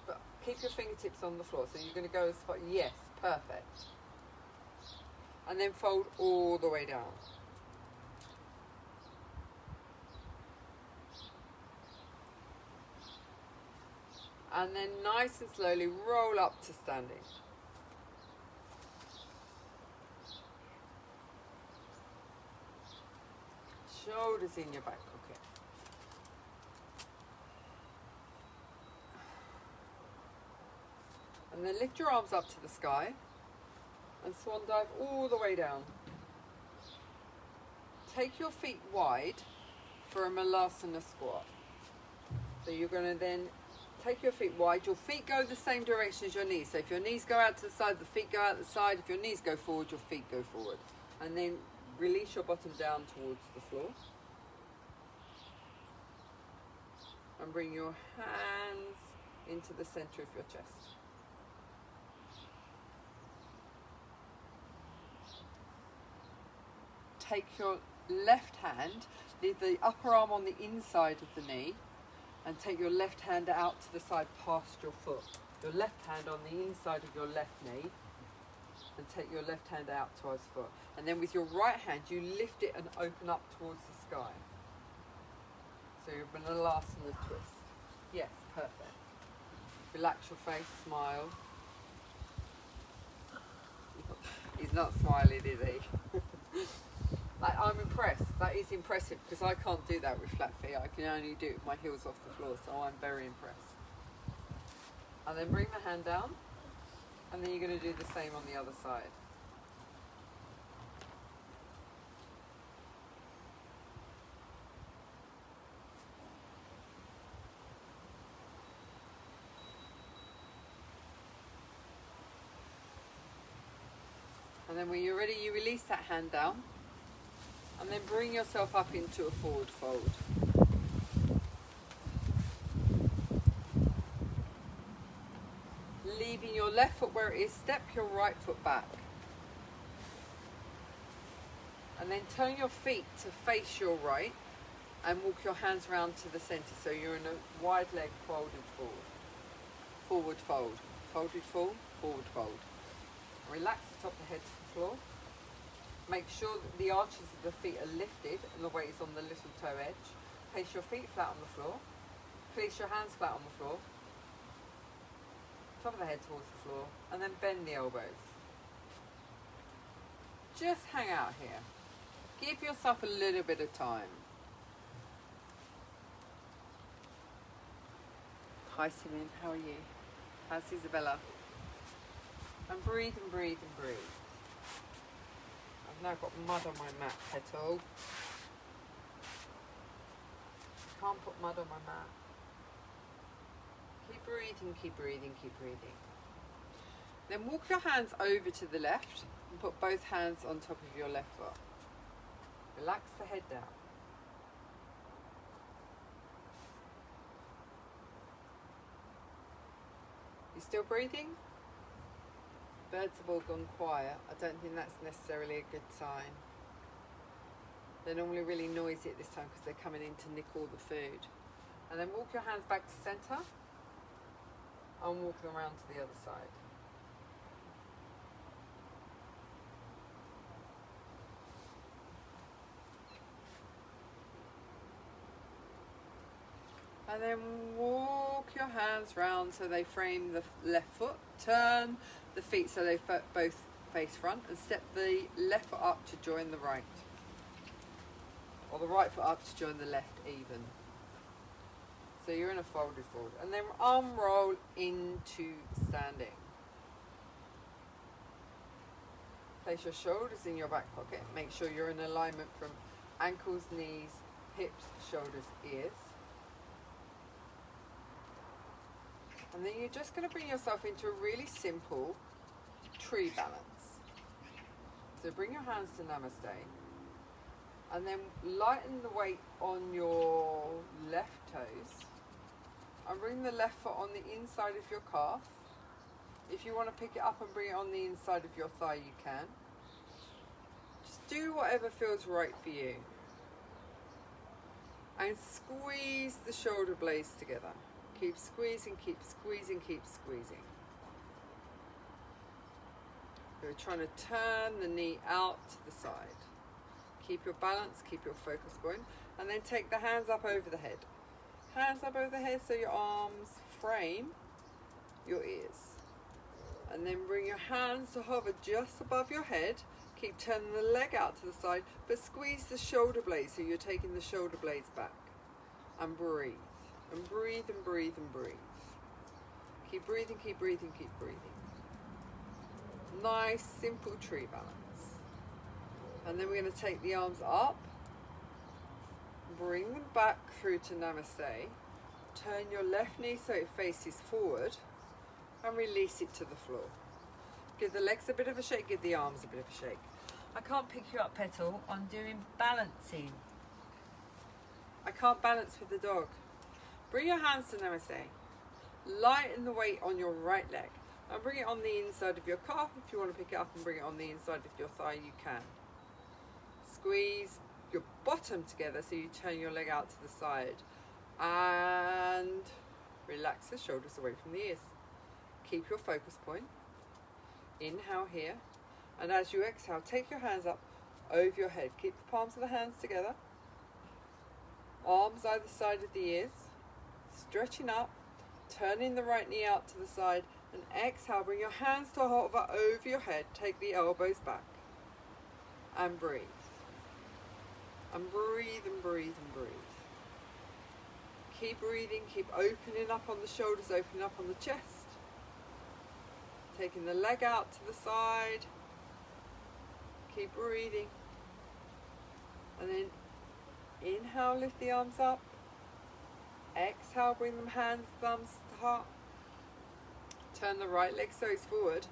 But keep your fingertips on the floor. So you're going to go as far. Yes, perfect. And then fold all the way down. And then nice and slowly roll up to standing. shoulders in your back pocket. And then lift your arms up to the sky and swan dive all the way down. Take your feet wide for a malasana squat. So you're going to then take your feet wide. Your feet go the same direction as your knees. So if your knees go out to the side, the feet go out the side. If your knees go forward, your feet go forward. And then release your bottom down towards the floor. And bring your hands into the center of your chest. Take your left hand, leave the upper arm on the inside of the knee, and take your left hand out to the side past your foot. Your left hand on the inside of your left knee, and take your left hand out towards the foot. And then with your right hand, you lift it and open up towards the sky. So you're going to malasana twist. Yes, perfect. Relax your face, smile. He's not smiling, is he? I'm impressed. That is impressive because I can't do that with flat feet. I can only do it with my heels off the floor, so I'm very impressed. And then bring the hand down, and then you're going to do the same on the other side. And then when you're ready, you release that hand down. And then bring yourself up into a forward fold. Leaving your left foot where it is, step your right foot back. And then turn your feet to face your right and walk your hands around to the center. So you're in a wide leg folded forward. Forward fold. Folded fold, forward fold. Relax the top of the head to the floor. Make sure that the arches of the feet are lifted and the weight is on the little toe edge. Place your feet flat on the floor. Place your hands flat on the floor. Top of the head towards the floor. And then bend the elbows. Just hang out here. Give yourself a little bit of time. Hi Simon, how are you? How's Isabella? And breathe and breathe and breathe. I've now got mud on my mat, Petal. Can't put mud on my mat. Keep breathing, keep breathing, keep breathing. Then walk your hands over to the left and put both hands on top of your left foot. Relax the head down. You still breathing? Birds have all gone quiet. I don't think that's necessarily a good sign. They're normally really noisy at this time because they're coming in to nick all the food. And then walk your hands back to centre and walk them around to the other side. And then walk your hands round so they frame the left foot. Turn the feet so they both face front and step the left foot up to join the right. Or the right foot up to join the left even. So you're in a folded forward. And then arm roll into standing. Place your shoulders in your back pocket. Make sure you're in alignment from ankles, knees, hips, shoulders, ears. And then you're just going to bring yourself into a really simple tree balance. So bring your hands to Namaste. And then lighten the weight on your left toes. And bring the left foot on the inside of your calf. If you want to pick it up and bring it on the inside of your thigh, you can. Just do whatever feels right for you. And squeeze the shoulder blades together. Keep squeezing, keep squeezing, keep squeezing. We're trying to turn the knee out to the side. Keep your balance, keep your focus going. And then take the hands up over the head. Hands up over the head so your arms frame your ears. And then bring your hands to hover just above your head. Keep turning the leg out to the side, but squeeze the shoulder blades so you're taking the shoulder blades back. And breathe. And breathe and breathe and breathe. Keep breathing, keep breathing, keep breathing. Nice, simple tree balance. And then we're going to take the arms up. Bring them back through to Namaste. Turn your left knee so it faces forward. And release it to the floor. Give the legs a bit of a shake, give the arms a bit of a shake. I can't pick you up, Petal. I'm doing balancing. I can't balance with the dog. Bring your hands to Namaste. Lighten the weight on your right leg. And bring it on the inside of your calf. If you want to pick it up and bring it on the inside of your thigh, you can. Squeeze your bottom together so you turn your leg out to the side. And relax the shoulders away from the ears. Keep your focus point. Inhale here. And as you exhale, take your hands up over your head. Keep the palms of the hands together. Arms either side of the ears. Stretching up. Turning the right knee out to the side. And exhale, bring your hands to hover over your head. Take the elbows back. And breathe. And breathe and breathe and breathe. Keep breathing. Keep opening up on the shoulders, opening up on the chest. Taking the leg out to the side. Keep breathing. And then inhale, lift the arms up. Exhale, bring them hands, thumbs to heart. Turn the right leg so it's forward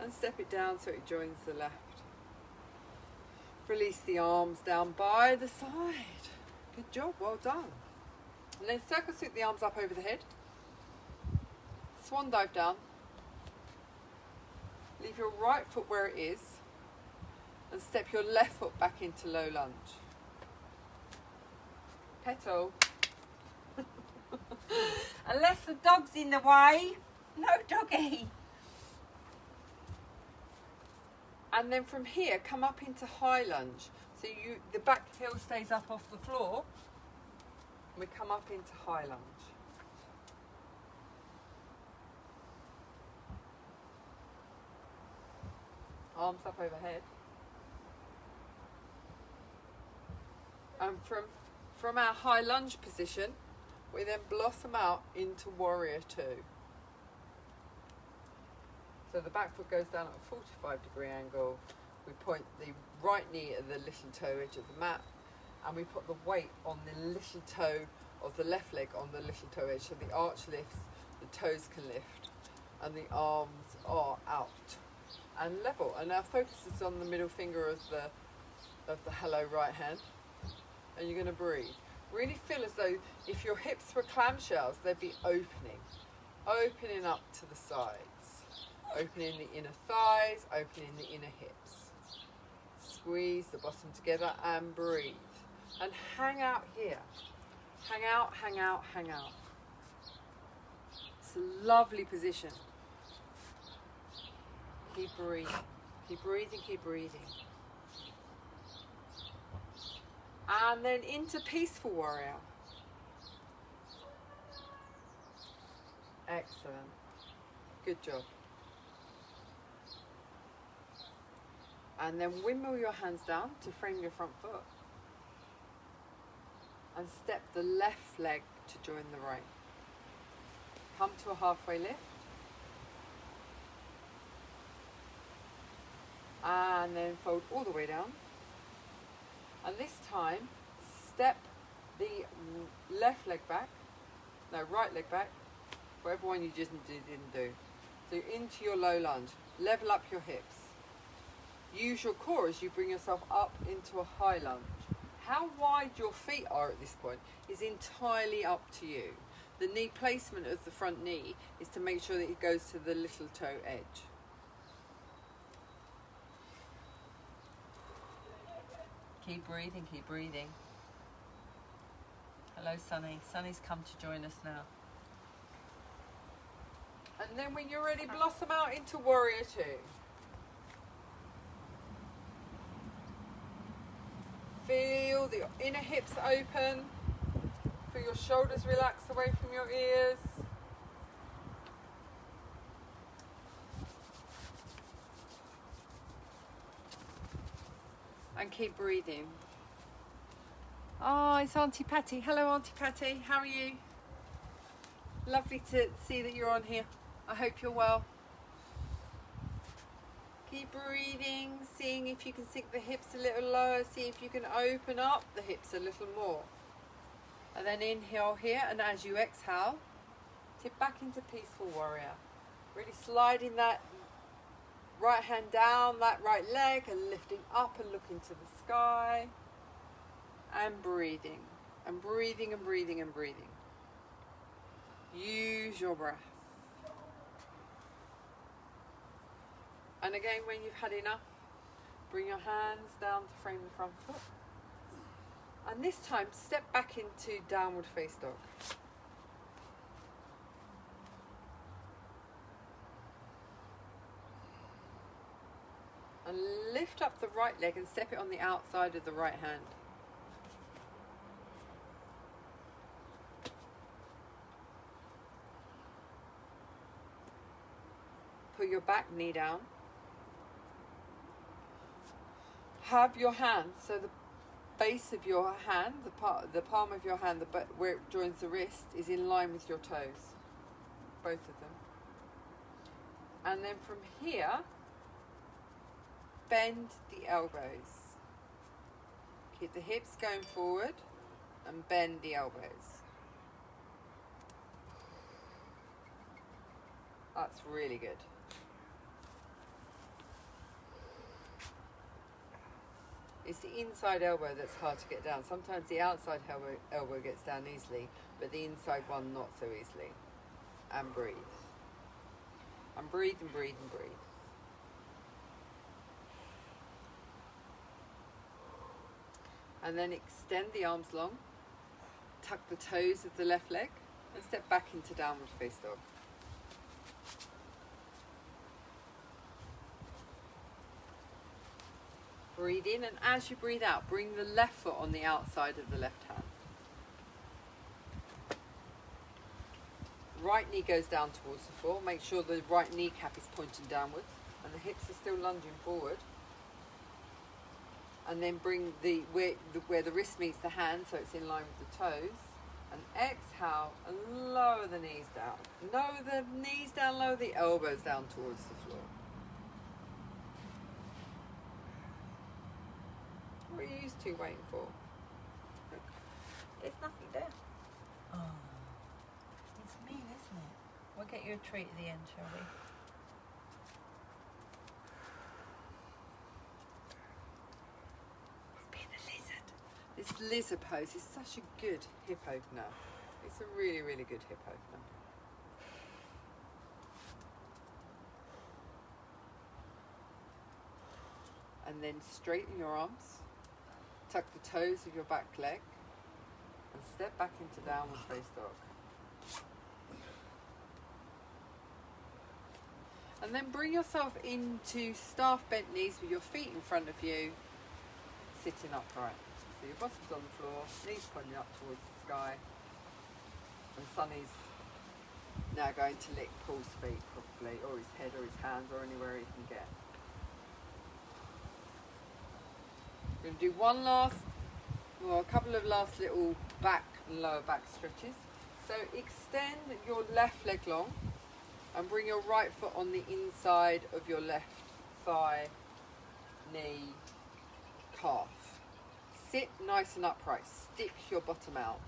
and step it down so it joins the left. Release the arms down by the side. Good job, well done. And then circle sweep the arms up over the head. Swan dive down. Leave your right foot where it is and step your left foot back into low lunge. Petal. Unless the dog's in the way. No doggy. And then from here, come up into high lunge. So the back heel stays up off the floor. And we come up into high lunge. Arms up overhead. And from our high lunge position, we then blossom out into warrior two. So the back foot goes down at a 45-degree angle. We point the right knee at the little toe edge of the mat, and we put the weight on the little toe of the left leg on the little toe edge. So the arch lifts, the toes can lift, and the arms are out and level. And our focus is on the middle finger of the hello right hand. And you're going to breathe. Really feel as though if your hips were clamshells, they'd be opening up to the sides. Opening the inner thighs, opening the inner hips. Squeeze the bottom together and breathe. And hang out here. Hang out, hang out, hang out. It's a lovely position. Keep breathing. Keep breathing, keep breathing. And then into peaceful warrior. Excellent. Good job. And then windmill your hands down to frame your front foot. And step the left leg to join the right. Come to a halfway lift. And then fold all the way down. And this time, step the left leg back, right leg back, whatever one you just didn't do. So into your low lunge, level up your hips. Use your core as you bring yourself up into a high lunge. How wide your feet are at this point is entirely up to you. The knee placement of the front knee is to make sure that it goes to the little toe edge. Keep breathing, keep breathing. Hello, Sunny. Sunny's come to join us now. And then when you're ready, blossom out into warrior two. Feel the inner hips open. Feel your shoulders relax away from your ears. And keep breathing. Oh, it's Auntie Patty. Hello, Auntie Patty. How are you? Lovely to see that you're on here. I hope you're well. Keep breathing, seeing if you can sink the hips a little lower, see if you can open up the hips a little more. And then inhale here, and as you exhale, tip back into Peaceful Warrior. Really sliding that right hand down that right leg and lifting up and looking to the sky. And breathing, and breathing, and breathing, and breathing. Use your breath. And again, when you've had enough, bring your hands down to frame the front foot. And this time, step back into downward face dog. And lift up the right leg and step it on the outside of the right hand. Put your back knee down. Have your hands, so the base of your hand, the palm of your hand, where it joins the wrist, is in line with your toes, both of them. And then from here, bend the elbows. Keep the hips going forward and bend the elbows. That's really good. It's the inside elbow that's hard to get down. Sometimes the outside elbow gets down easily, but the inside one not so easily. And breathe. And breathe and breathe and breathe. And then extend the arms long. Tuck the toes of the left leg and step back into downward face dog. Breathe in, and as you breathe out, bring the left foot on the outside of the left hand. Right knee goes down towards the floor. Make sure the right kneecap is pointing downwards and the hips are still lunging forward. And then bring where the wrist meets the hand, so it's in line with the toes. And exhale and lower the knees down. Lower the knees down, lower the elbows down towards the floor. What are you two waiting for? There's nothing there. Oh, it's mean, isn't it? We'll get you a treat at the end, shall we? This lizard pose is such a good hip opener. It's a really, really good hip opener. And then straighten your arms, tuck the toes of your back leg, and step back into downward face dog. And then bring yourself into staff bent knees with your feet in front of you, sitting upright. So your bottom's on the floor, knees pointing up towards the sky. And Sonny's now going to lick Paul's feet probably, or his head or his hands or anywhere he can get. We're going to do a couple of last little back and lower back stretches. So extend your left leg long and bring your right foot on the inside of your left thigh, knee, calf. Sit nice and upright, stick your bottom out.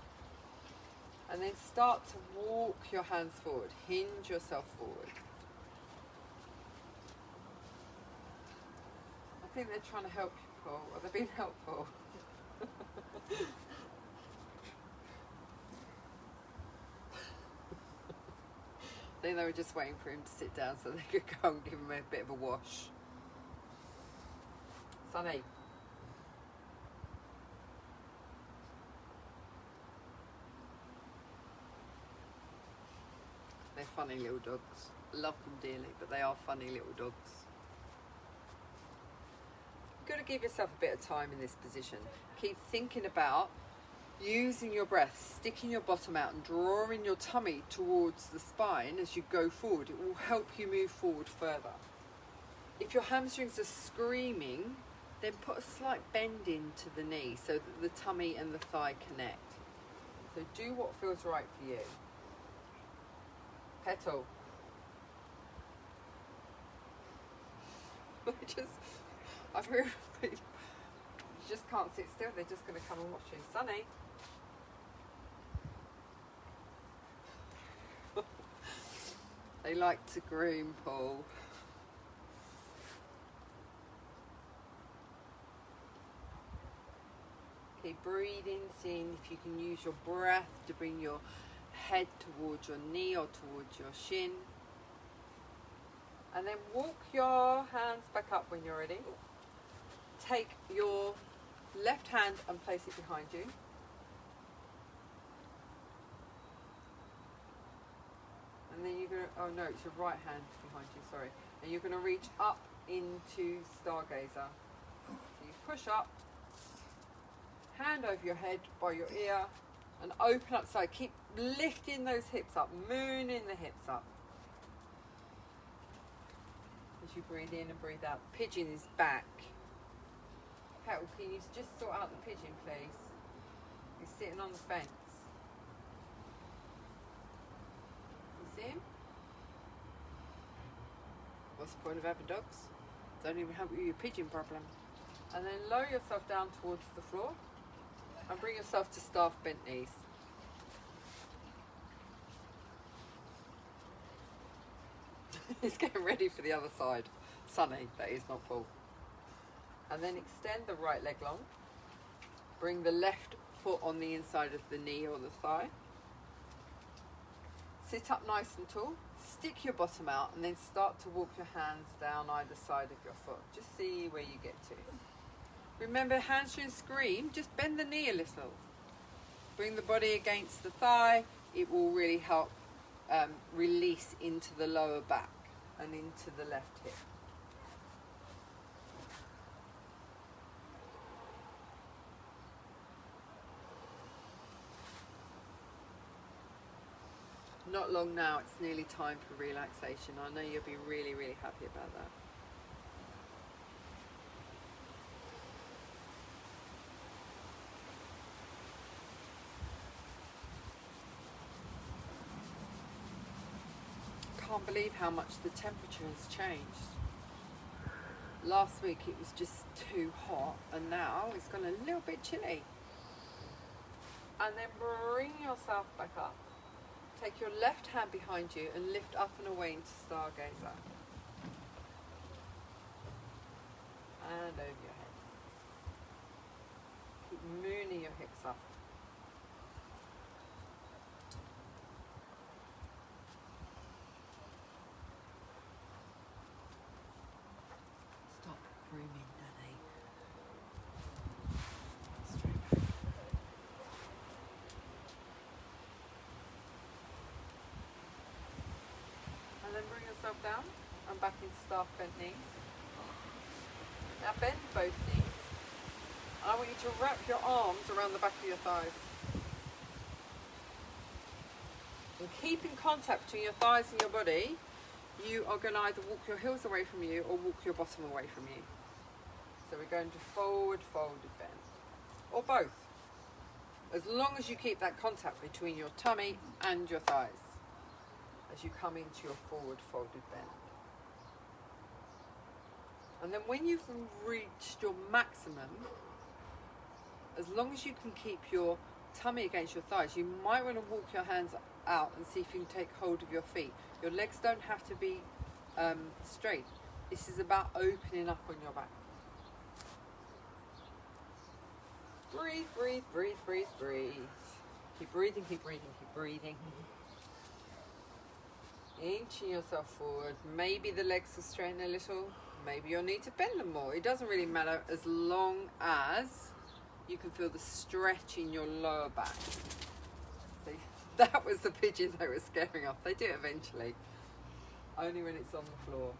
And then start to walk your hands forward, hinge yourself forward. I think they're trying to help you, Paul. Are they being helpful? I think they were just waiting for him to sit down so they could go and give him a bit of a wash. Sonny. They're funny little dogs. Love them dearly, but they are funny little dogs. You've got to give yourself a bit of time in this position. Keep thinking about using your breath, sticking your bottom out and drawing your tummy towards the spine as you go forward. It will help you move forward further. If your hamstrings are screaming, Then put a slight bend into the knee so that the tummy and the thigh connect. So do what feels right for you. Petal. I've heard you just can't sit still, they're just going to come and watch you. Sunny. They like to groom, Paul. Okay, breathing, seeing if you can use your breath to bring your head towards your knee or towards your shin. And then walk your hands back up when you're ready. Take your left hand and place it behind you. And then you're going to, oh no, it's your right hand behind you, sorry. And you're going to reach up into Stargazer. So you push up, hand over your head by your ear, and open up side. Keep lifting those hips up, mooning the hips up. As you breathe in and breathe out. Pigeon is back. Petal, can you just sort out the pigeon, please? He's sitting on the fence. You see him? What's the point of having dogs? Don't even help you with your pigeon problem. And then lower yourself down towards the floor and bring yourself to staff bent knees. He's getting ready for the other side. Sunny, that is, not Paul. And then extend the right leg long. Bring the left foot on the inside of the knee or the thigh. Sit up nice and tall. Stick your bottom out and then start to walk your hands down either side of your foot. Just see where you get to. Remember, hands shouldn't scream. Just bend the knee a little. Bring the body against the thigh. It will really help release into the lower back and into the left hip. Not long now, it's nearly time for relaxation. I know you'll be really, really happy about that. Can't believe how much the temperature has changed. Last week it was just too hot and now it's gone a little bit chilly. And then bring yourself back up. Take your left hand behind you and lift up and away into Stargazer. And over your head. Keep mooning your hips up. Stop grooming, Daddy. Straight back. And then bring yourself down and back into staff bent knees. Now bend both knees. I want you to wrap your arms around the back of your thighs. And keep in contact between your thighs and your body. You are going to either walk your heels away from you or walk your bottom away from you. So we're going to forward folded bend. Or both. As long as you keep that contact between your tummy and your thighs as you come into your forward folded bend. And then when you've reached your maximum, as long as you can keep your tummy against your thighs, you might want to walk your hands out and see if you can take hold of your feet. Your legs don't have to be straight. This is about opening up on your back. Breathe, breathe, breathe, breathe, breathe. Keep breathing, keep breathing, keep breathing. Inching yourself forward. Maybe the legs will straighten a little. Maybe you'll need to bend them more. It doesn't really matter as long as you can feel the stretch in your lower back. See, that was the pigeon they were scaring off. They do it eventually. Only when it's on the floor.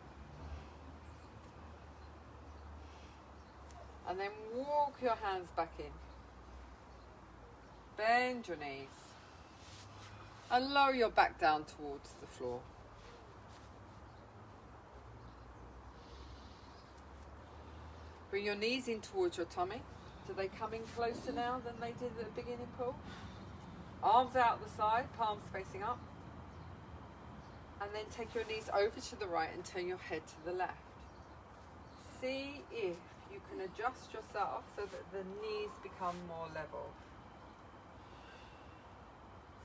And then walk your hands back in. Bend your knees. And lower your back down towards the floor. Bring your knees in towards your tummy. Do they come in closer now than they did at the beginning, Paul? Arms out the side, palms facing up. And then take your knees over to the right and turn your head to the left. See if you can adjust yourself so that the knees become more level.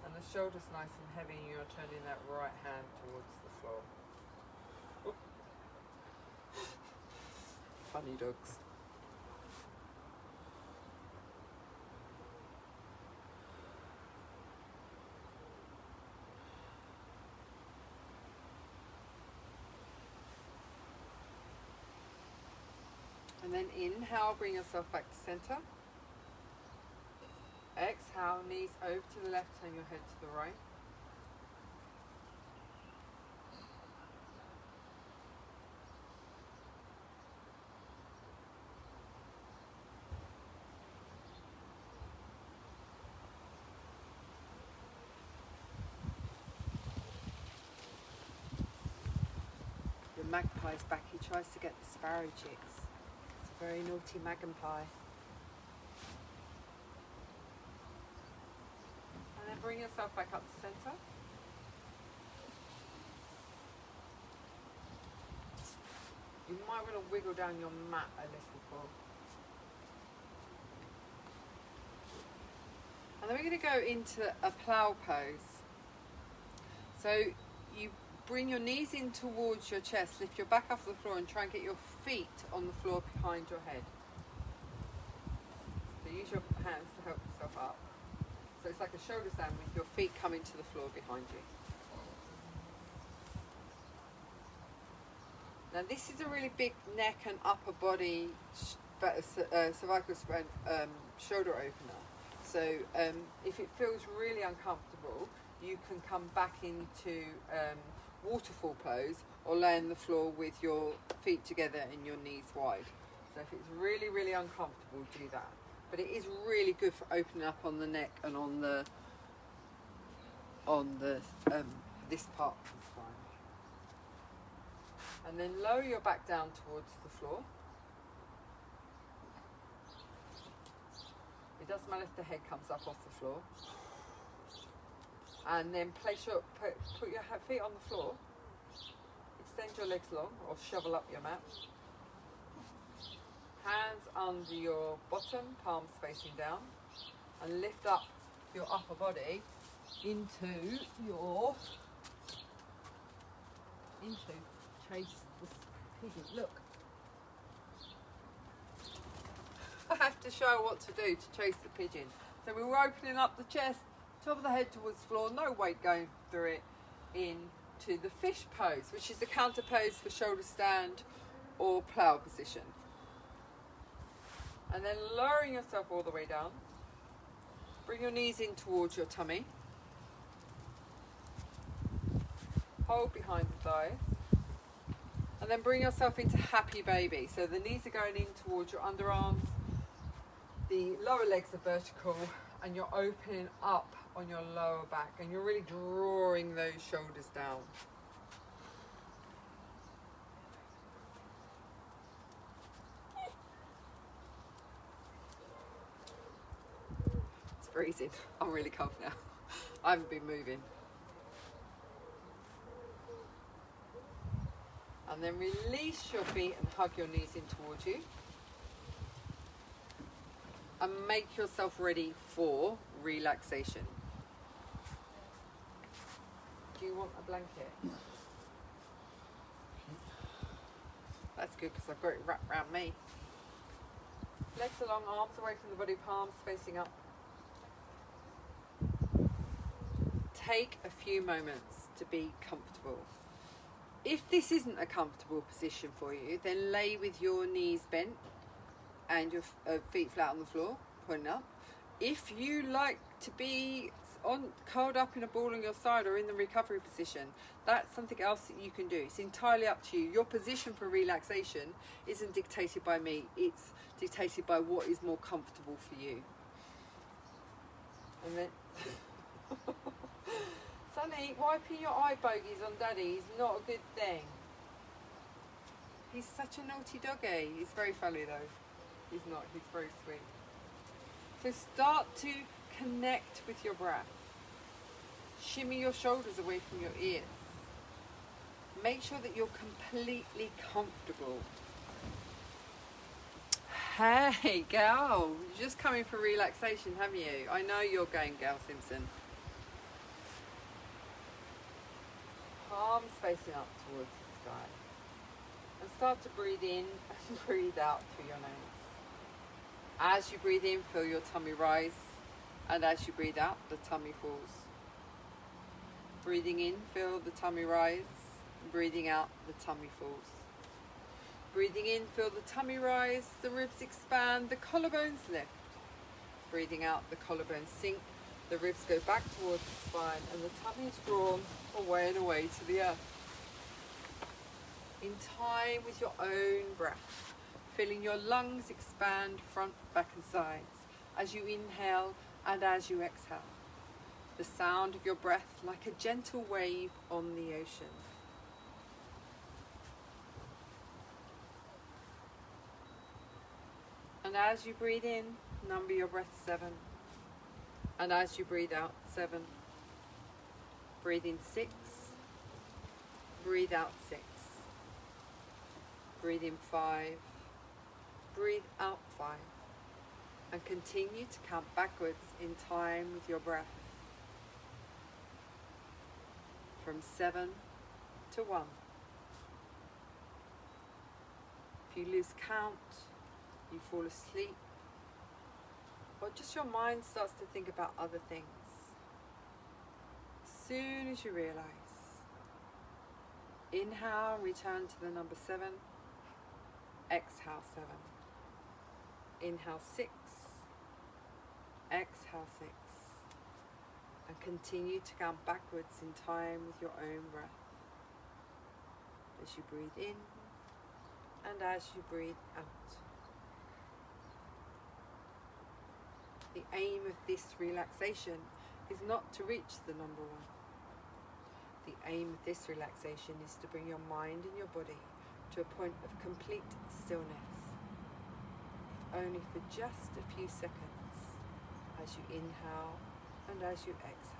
And the shoulders nice and heavy, and you're turning that right hand towards the floor. Funny dogs. And then inhale, bring yourself back to center. Exhale, knees over to the left, turn your head to the right. The magpie's back, he tries to get the sparrow chicks. It's a very naughty magpie. And then bring yourself back up to center. You might want to wiggle down your mat a little, Paul. And then we're going to go into a plough pose. So you bring your knees in towards your chest, lift your back off the floor and try and get your feet on the floor behind your head. So use your hands to help yourself up. So it's like a shoulder stand with your feet coming to the floor behind you. Now this is a really big neck and upper body cervical spread shoulder opener. So if it feels really uncomfortable, you can come back into waterfall pose or lay on the floor with your feet together and your knees wide. So if it's really, really uncomfortable, do that. But it is really good for opening up on the neck and on the this part of the spine. And then lower your back down towards the floor. It doesn't matter if the head comes up off the floor. And then put your feet on the floor. Extend your legs long or shovel up your mat. Hands under your bottom, palms facing down. And lift up your upper body into chase the pigeon. Look. I have to show what to do to chase the pigeon. So we were opening up the chest, top of the head towards the floor, no weight going through it, into the fish pose, which is the counter pose for shoulder stand or plough position. And then lowering yourself all the way down. Bring your knees in towards your tummy. Hold behind the thighs. And then bring yourself into happy baby. So the knees are going in towards your underarms. The lower legs are vertical and you're opening up on your lower back and you're really drawing those shoulders down. It's freezing. I'm really cold now. I haven't been moving. And then release your feet and hug your knees in towards you. And make yourself ready for relaxation. Do you want a blanket? That's good because I've got it wrapped around me. Legs along, arms away from the body, palms facing up. Take a few moments to be comfortable. If this isn't a comfortable position for you, then lay with your knees bent and your feet flat on the floor, pointing up. If you like to be curled up in a ball on your side or in the recovery position, that's something else that you can do. It's entirely up to you. Your position for relaxation isn't dictated by me. It's dictated by what is more comfortable for you. And then... Sonny, wiping your eye bogies on Daddy is not a good thing. He's such a naughty doggy. He's very funny though. He's not, he's very sweet. So start to connect with your breath. Shimmy your shoulders away from your ears. Make sure that you're completely comfortable. Hey, girl, you're just coming for relaxation, haven't you? I know you're going, Gail Simpson. Palms facing up towards the sky. And start to breathe in and breathe out through your nose. As you breathe in, feel your tummy rise. And as you breathe out, the tummy falls. Breathing in, feel the tummy rise. Breathing out, the tummy falls. Breathing in, feel the tummy rise, the ribs expand, the collarbones lift. Breathing out, the collarbones sink, the ribs go back towards the spine, and the tummy is drawn away and away to the earth. In time with your own breath, feeling your lungs expand front, back and sides as you inhale and as you exhale. The sound of your breath like a gentle wave on the ocean. And as you breathe in, number your breath 7. And as you breathe out, 7. Breathe in 6. Breathe out 6. Breathe in 5. Breathe out 5. And continue to count backwards in time with your breath. From 7 to 1. If you lose count, you fall asleep, or just your mind starts to think about other things. As soon as you realize, inhale, return to the number 7, exhale 7, inhale 6, exhale 6, and continue to count backwards in time with your own breath as you breathe in and as you breathe out. The aim of this relaxation is not to reach the number 1. The aim of this relaxation is to bring your mind and your body to a point of complete stillness, if only for just a few seconds, as you inhale and as you exhale.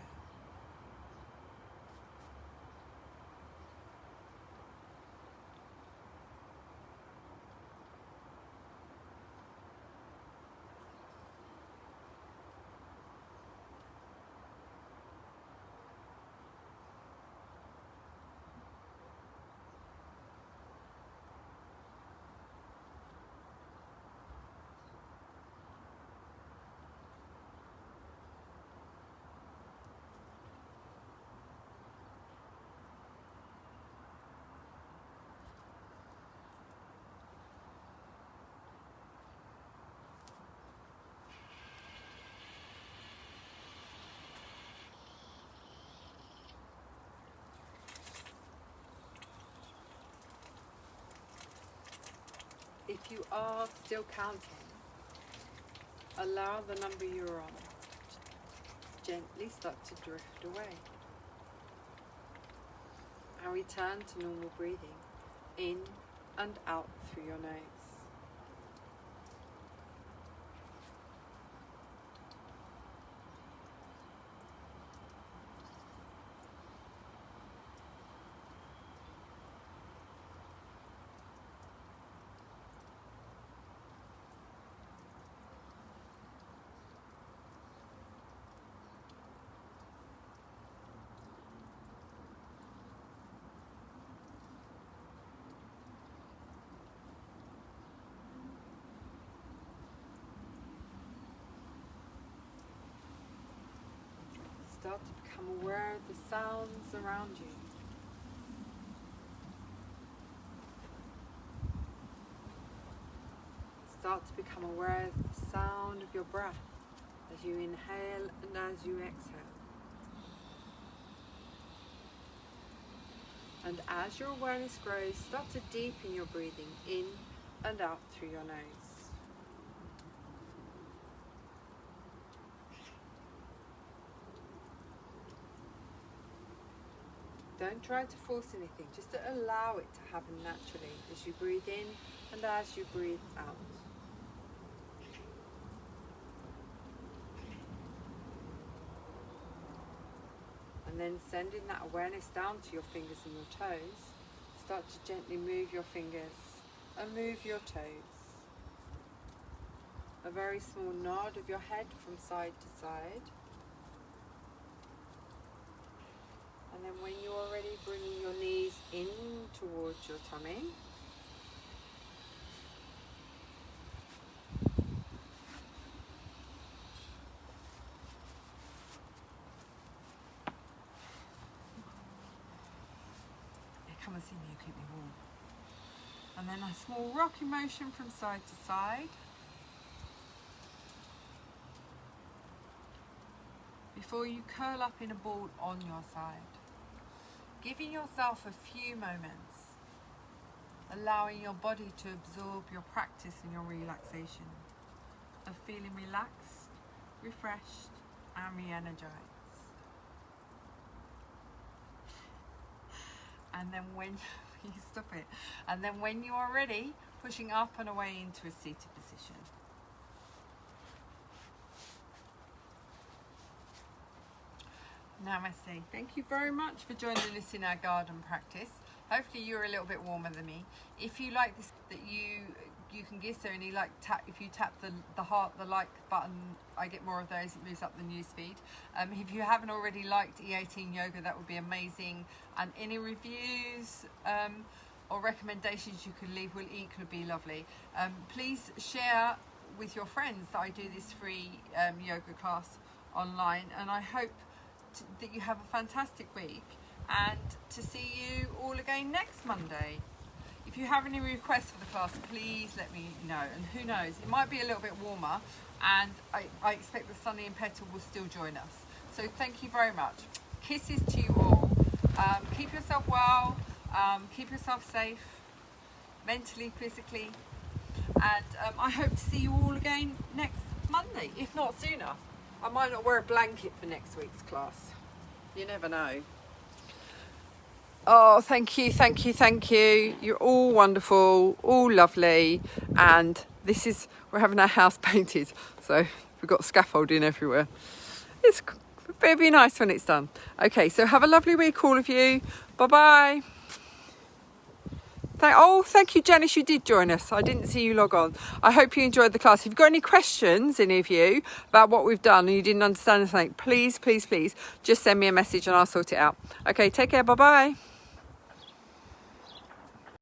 If you are still counting, allow the number you're on to gently start to drift away. And return to normal breathing, in and out through your nose. Start to become aware of the sounds around you. Start to become aware of the sound of your breath as you inhale and as you exhale. And as your awareness grows, start to deepen your breathing in and out through your nose. Don't try to force anything, just to allow it to happen naturally as you breathe in and as you breathe out. And then sending that awareness down to your fingers and your toes, start to gently move your fingers and move your toes. A very small nod of your head from side to side. And then when you're ready, bringing your knees in towards your tummy. Come and see me, you keep me warm. And then a small rocking motion from side to side. Before you curl up in a ball on your side. Giving yourself a few moments. Allowing your body to absorb your practice and your relaxation. Of feeling relaxed, refreshed and re-energized. And then when you stop it, and then when you are ready, pushing up and away into a seated position. Namaste. Thank you very much for joining us in our garden practice. Hopefully you're a little bit warmer than me. If you like this, that you can give so any like tap, if you tap the heart, the like button, I get more of those, it moves up the news feed. If you haven't already liked E18 Yoga, that would be amazing. And any reviews or recommendations you could leave will equally be lovely. Please share with your friends that I do this free yoga class online, and I hope that you have a fantastic week and to see you all again next Monday. If you have any requests for the class, please let me know. And who knows, it might be a little bit warmer, and I expect that Sunny and Petal will still join us. So thank you very much. Kisses to you all. Keep yourself well, keep yourself safe, mentally, physically, and I hope to see you all again next Monday, if not sooner. I might not wear a blanket for next week's class. You never know. Oh, thank you, thank you, thank you. You're all wonderful, all lovely. And we're having our house painted. So we've got scaffolding everywhere. It'll be nice when it's done. Okay, so have a lovely week, all of you. Bye-bye. Thank you, Janice, you did join us. I didn't see you log on. I hope you enjoyed the class. If you've got any questions, any of you, about what we've done and you didn't understand anything, please, please, please, just send me a message and I'll sort it out. Okay, take care, bye-bye.